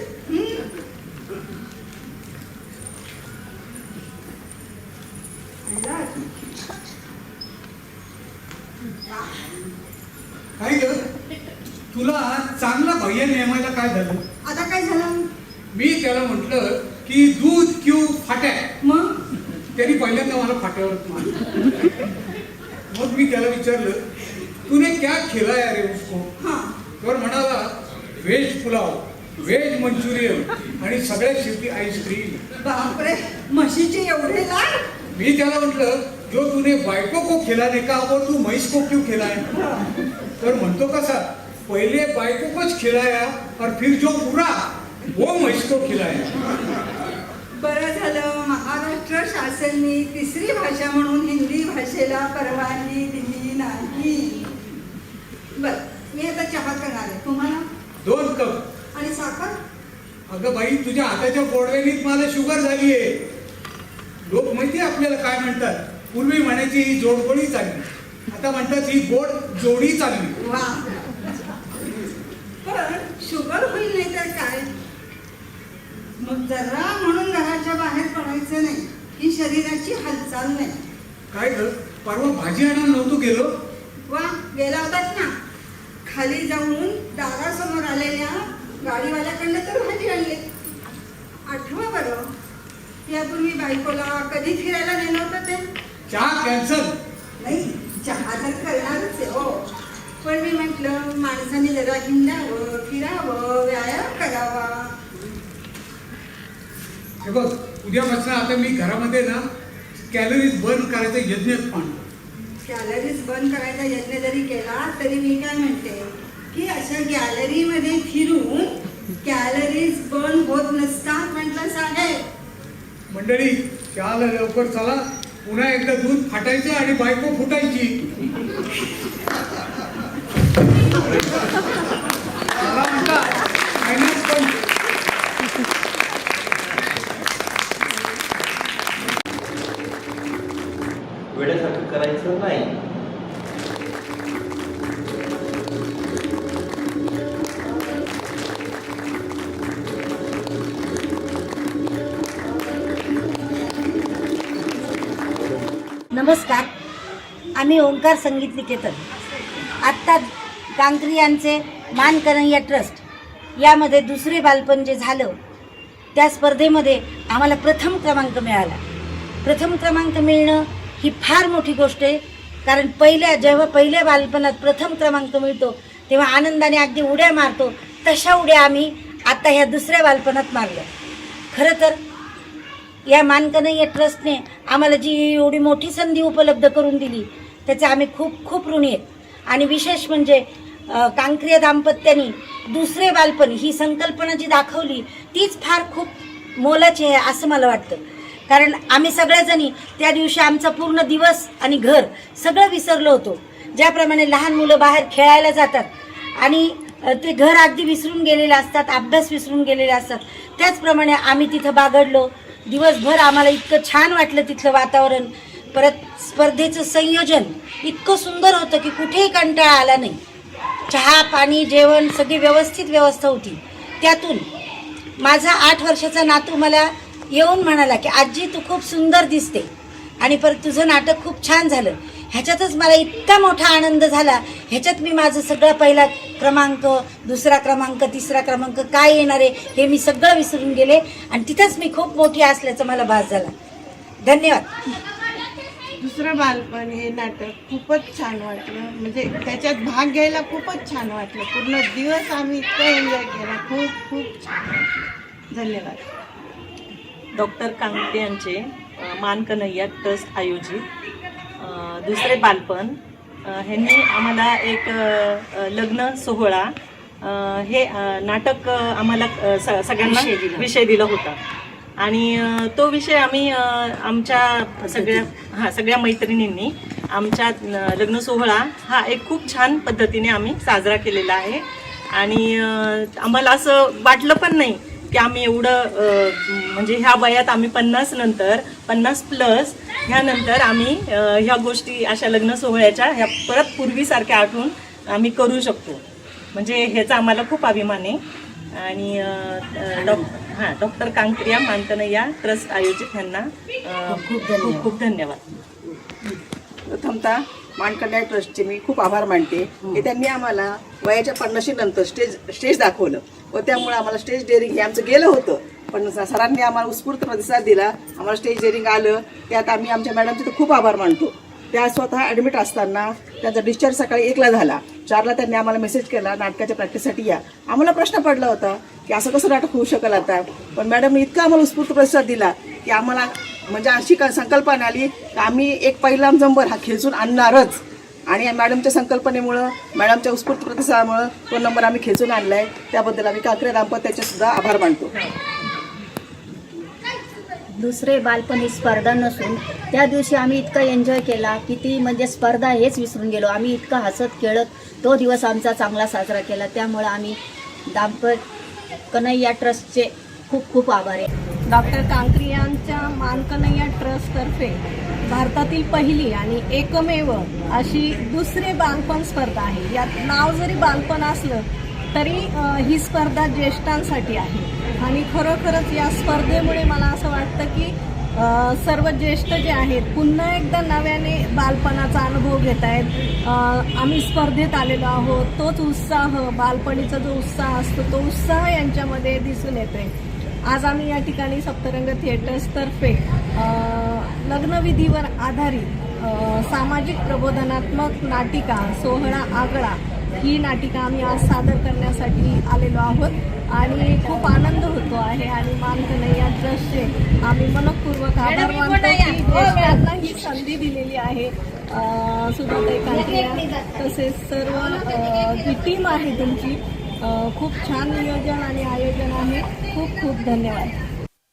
काय ग, तुला चांगला भैया नेमायला काय झालं? आता काय झालं? मी त्याला म्हटलं की दूध क्यू फाट्या. मग त्यांनी पहिल्यांदा मला फाट्यावर मारलं. मग मी त्याला विचारलं, तूने क्या खिलाया रे उसको? तर म्हणाला, व्हेज पुलाव, व्हेज मंचुरियन आणि सगळ्यात शेवटी आईस्क्रीम. बापरे, म्हशीचे एवढे लाड? मी त्याला म्हटलं, जो तूने बायको को खिलाने का वो तू म्हैस को क्यों खिलाए? तर म्हणतो कसा, पहिले बायको कोच खिलाया और फिर जो पूरा वो म्हैस को खिलाया. बरं झालं महाराष्ट्र शासनाने तिसरी भाषा म्हणून हिंदी भाषेला परवानगी दिली नाही. बर, मी आता चहा करणार आहे. तुम्हाला 2 कप. आणि साखर? अगं बाई, तुझ्या हाताच्या बोडवेलीत मला शुगर झालीये. लोक माहिती आपल्याला काय म्हणतात, पूर्वी म्हणायची ही जोडगोळी चालली, आता म्हणतात ही गोड जोडी चालली. वा, पण शुगर होईल नाही तर काय? मग जरा म्हणून घराच्या बाहेर पडायचं नाही, ही शरीराची हालचाल नाही. काय ग, परवा भाजी आणायला नव्हतो गेलो? वा, गेला होतात ना. खाली जाऊन दारासमोर आलेल्या गाडीवाल्याकडनं तर भाजी आणली. आठवा बरं, यापूर्वी बायकोला कधी फिरायला नेलं होतं ते? चहा कॅन्सल. नाही, चहा तर करणारच आहे हो. पण मी म्हटलं माणसाने जरा हिंडावं, फिरावं, व्यायाम करावा. हे बघ, उद्यापासून आता मी घरामध्ये ना कॅलरीज बर्न करायचा यज्ञच मांडतो. कॅलरीज बर्न करायचा यत्न जरी केला तरी मी काय म्हणते की अशा गॅलरीमध्ये फिरून कॅलरीज बर्न होत नसतात म्हटलं साहेब. मंडळी, चहाला लवकर चला, पुन्हा एकदा दूध फाटायचं आणि बायको फुटायची. मला म्हणतात फायनान्स पण वेळेसाठी करायचं नाही. नमस्कार, आम्ही ओंकार संगीत निकेतन. आत्ता कांकरी यांचे मान कन्हैया ट्रस्ट यामध्ये दुसरे बालपण जे झालं त्या स्पर्धेमध्ये आम्हाला प्रथम क्रमांक मिळाला. प्रथम क्रमांक मिळणं ही फार मोठी गोष्ट आहे, कारण जेव्हा पहिल्या बालपणात प्रथम क्रमांक मिळतो तेव्हा आनंदाने अगदी उड्या मारतो. तशा उड्या आम्ही आता ह्या दुसऱ्या बालपणात मारल्या. खरं तर या मान कन्हैया ट्रस्टने आम्हाला जी एवढी मोठी संधी उपलब्ध करून दिली त्याचे आम्ही खूप खूप ऋणी आहेत. आणि विशेष म्हणजे कांक्रिय दाम्पत्यानी दुसरे बालपण ही संकल्पना जी दाखवली तीच फार खूप मोलाची आहे असं मला वाटतं. कारण आम्ही सगळ्याजणी त्या दिवशी आमचा पूर्ण दिवस आणि घर सगळं विसरलो होतो. ज्याप्रमाणे लहान मुलं बाहेर खेळायला जातात आणि ते घर अगदी विसरून गेलेले असतात, अभ्यास विसरून गेलेले असतात, त्याचप्रमाणे आम्ही तिथं बागडलो. दिवसभर आम्हाला इतकं छान वाटलं तिथलं वातावरण. परत स्पर्धेचं संयोजन इतकं सुंदर होतं की कुठेही कंटाळा आला नाही. चहा पाणी जेवण सगळी व्यवस्थित व्यवस्था होती. त्यातून माझा 8 वर्षाचा नातू मला येऊन म्हणाला की आजी तू खूप सुंदर दिसते आणि परत तुझं नाटक खूप छान झालं. ह्याच्यातच मला इतका मोठा आनंद झाला. ह्याच्यात मी माझं सगळं पहिला क्रमांक, दुसरा क्रमांक, तिसरा क्रमांक काय येणार आहे हे मी सगळं विसरून गेले आणि तिथंच मी खूप मोठी असल्याचं मला भास झाला. धन्यवाद. दुसरं बालपण हे नाटक खूपच छान वाटलं. म्हणजे त्याच्यात भाग घ्यायला खूपच छान वाटलं. पूर्ण दिवस आम्ही इतकं एन्जॉय केला. खूप खूप छान वाटलं. धन्यवाद. डॉक्टर कांकरे यांचे मान कन्हैया ट्रस्ट आयोजित दुसरे बालपण ह्यांनी आम्हाला एक लग्न सोहळा हे नाटक आम्हाला सगळ्यांना विषय दिला होता. आणि तो विषय आम्ही आमच्या सगळ्या मैत्रिणींनी आमच्या लग्न सोहळा हा एक खूप छान पद्धतीने आम्ही साजरा केलेला आहे. आणि आम्हाला असं वाटलं पण नाही की आम्ही एवढं म्हणजे ह्या वयात आम्ही 50 नंतर 50+ ह्यानंतर आम्ही ह्या गोष्टी अशा लग्न सोहळ्याच्या ह्या परत पूर्वीसारख्या आठवून आम्ही करू शकतो. म्हणजे ह्याचा आम्हाला खूप अभिमान आहे. आणि डॉक्टर कांकरिया मान कन्हैया ट्रस्ट आयोजित यांना खूप खूप धन्यवाद. प्रथमतः मान कन्हैया ट्रस्टचे मी खूप आभार मानते की त्यांनी आम्हाला वयाच्या 50 नंतर स्टेज दाखवलं व त्यामुळे आम्हाला स्टेज डेअरिंग हे आमचं गेलं होतं. पण सरांनी आम्हाला उत्स्फूर्त प्रतिसाद दिला. आम्हाला स्टेज डेअरिंग आलं. त्यात आम्ही आमच्या मॅडमचे तर खूप आभार मानतो. त्या स्वतः ॲडमिट असताना त्यांचा डिस्चार्ज सकाळी 1ला झाला. 4ला त्यांनी आम्हाला मेसेज केला नाटकाच्या प्रॅक्टिससाठी या. आम्हाला प्रश्न पडला होता की असं कसं नाटक होऊ शकेल आता. पण मॅडमने इतका आम्हाला उत्स्फूर्त प्रतिसाद दिला की आम्हाला म्हणजे अशी संकल्पना आली की आम्ही एक पहिला नंबर हा खेचून आणणारच. आणि मॅडमच्या संकल्पनेमुळं, मॅडमच्या उत्स्फूर्त प्रतिसादामुळं तो नंबर आम्ही खेचून आणला आहे. त्याबद्दल आम्ही कांकरे दाम्पत्याचे सुद्धा आभार मानतो. दुसरे बालपण ही स्पर्धा नसून त्या दिवशी आम्ही इतका एन्जॉय केला की ती म्हणजे स्पर्धा हेच विसरून गेलो. आम्ही इतका हसत खेळत तो दिवस आमचा चांगला साजरा केला. त्यामुळे आम्ही कन्हैया ट्रस्टचे खूप खूप आभारी आहे. डॉक्टर कांकरी यांच्या मान कन्हैया ट्रस्टतर्फे भारतातील पहिली आणि एकमेव अशी दुसरे बालपण स्पर्धा आहे. यात नाव जरी बालपण असलं तरी ही स्पर्धा ज्येष्ठांसाठी आहे. आणि खरोखरच या स्पर्धेमुळे मला असं वाटतं की सर्व ज्येष्ठ जे आहेत पुन्हा एकदा नव्याने बालपणाचा अनुभव घेत आहेत. आम्ही स्पर्धेत आलेलो आहोत. तोच उत्साह, बालपणीचा जो उत्साह असतो तो उत्साह यांच्यामध्ये दिसून येतोय. आज आम्ही या ठिकाणी सप्तरंग थिएटर्सतर्फे लग्नविधीवर आधारित सामाजिक प्रबोधनात्मक नाटिका सोहळा आगळा ही नाटिका आम्ही आज सादर करण्यासाठी आलेलो आहोत आणि खूप आनंद होतो आहे आणि मान कन्हैया ट्रस्टचे आम्ही मनपूर्वक आभार मानतो की देशभरातला ही संधी दिलेली आहे. सुधाताई कांकरिया तसेच सर्व जी टीम आहे तुमची, खूप छान नियोजन आणि आयोजन आहे. खूप खूप धन्यवाद.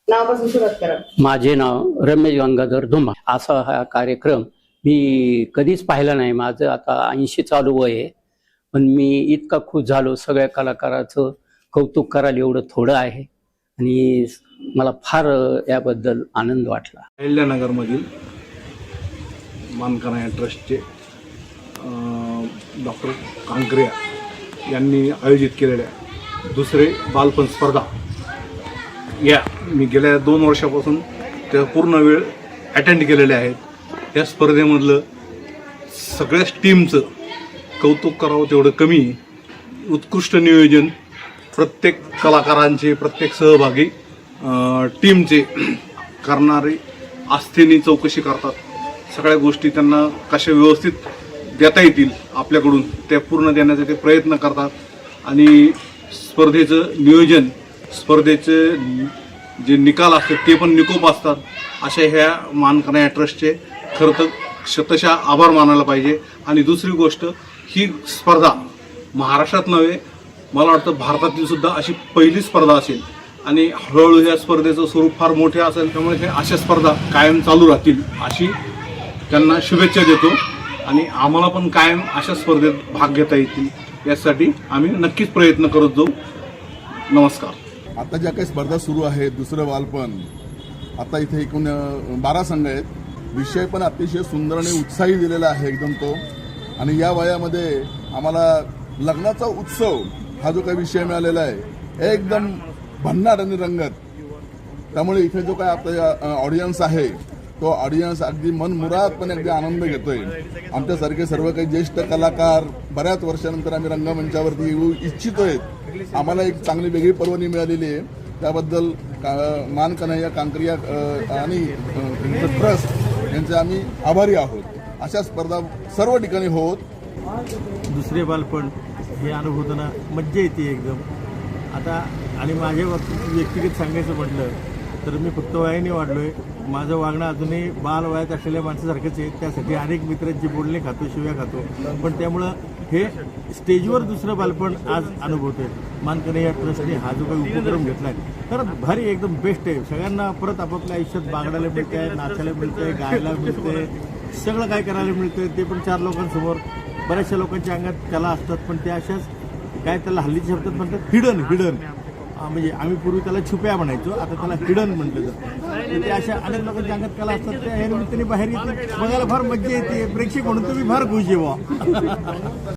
नावापासून सुरुवात करा. माझे नाव रमेश गंगाधर धुमा. असा हा कार्यक्रम मी कधीच पाहिला नाही. माझं आता 80 चालू वय आहे, पण मी इतका खुश झालो. सगळ्या कलाकाराचं कौतुक करायला एवढं थोडं आहे आणि मला फार याबद्दल आनंद वाटला. अहिल्यानगरमधील मान कन्हैया ट्रस्टचे डॉक्टर कांकरिया यांनी आयोजित केलेल्या दुसरे बालपण स्पर्धा या मी गेल्या 2 वर्षापासून त्या पूर्ण वेळ अटेंड केलेल्या आहेत. या स्पर्धेमधलं सगळ्याच टीमचं कौतुक करावं तेवढं कमी. उत्कृष्ट नियोजन, प्रत्येक कलाकारांचे, प्रत्येक सहभागी टीमचे करणारे आस्थेने चौकशी करतात. सगळ्या गोष्टी त्यांना कशा व्यवस्थित देता येतील आपल्याकडून त्या पूर्ण देण्याचा ते प्रयत्न करतात आणि स्पर्धेचं नियोजन, स्पर्धेचे जे निकाल असतात ते पण निकोप असतात. अशा ह्या मान कन्हैया ट्रस्टचे खरं तर शतशः आभार मानायला पाहिजे. आणि दुसरी गोष्ट, ही स्पर्धा महाराष्ट्रात नव्हे, मला वाटतं भारतातील सुद्धा अशी पहिली स्पर्धा असेल आणि हळूहळू या स्पर्धेचं स्वरूप फार मोठे असेल. त्यामुळे हे अशा स्पर्धा कायम चालू राहतील अशी त्यांना शुभेच्छा देतो आणि आम्हाला पण कायम अशा स्पर्धेत भाग घेता येतील यासाठी आम्ही नक्कीच प्रयत्न करत जाऊ. नमस्कार. आता ज्या काही स्पर्धा सुरू आहेत, दुसरं बालपण, आता इथे एकूण 12 संघ आहेत. विषय पण अतिशय सुंदर आणि उत्साही दिलेला आहे एकदम तो. आणि या वयामध्ये आम्हाला लग्नाचा उत्सव हा जो काही विषय मिळालेला आहे एकदम भन्नाट आणि रंगत. त्यामुळे इथे जो काय आपला ऑडियन्स आहे तो ऑडियन्स अगदी मनमुरादपणे अगदी आनंद घेतोय. आमच्यासारखे सर्व काही ज्येष्ठ कलाकार बऱ्याच वर्षानंतर आम्ही रंगमंचावरती येऊ इच्छितोय. आम्हाला एक चांगली वेगळी पर्वणी मिळालेली आहे. त्याबद्दल मान कन्हैया कांकरिया आणि ट्रस्ट यांचे आम्ही आभारी आहोत. अशा स्पर्धा सर्व ठिकाणी होत. दुसरे बालपण हे अनुभवताना मज्जा येते एकदम. आता आणि माझ्या बाबतीत व्यक्तिगत सांगायचं म्हटलं तर मी फक्त वयाने वाढलोय. माझं वागणं अजूनही बाल वयात असलेल्या माणसासारखंच आहे. त्यासाठी अनेक मित्रांची बोलणे खातो, शिव्या खातो. पण त्यामुळं हे स्टेजवर दुसरं बालपण आज अनुभवतोय. मान कन्हैया ट्रस्टने हा जो काही उपक्रम घेतला आहे तर भारी एकदम बेस्ट आहे. सगळ्यांना परत आपापल्या आयुष्यात बागडायला मिळते आहे, नाचायला मिळते आहे, गायला मिळते आहे, सगळं काय करायला मिळतं. ते पण 4 लोकांसमोर. बऱ्याचशा लोकांच्या अंगात कला असतात पण त्या अशाच काय त्याला हल्लीच्या शब्दात म्हणतात हिडन. म्हणजे आम्ही पूर्वी त्याला छुप्या म्हणायचो, आता त्याला हिडन म्हटलं जातं. ते अशा अनेक लोकांच्या अंगात कला असतात त्या निमित्ताने बाहेर येते. बघायला फार मज्जा येते. प्रेक्षक म्हणून तुम्ही फार खुश आहे.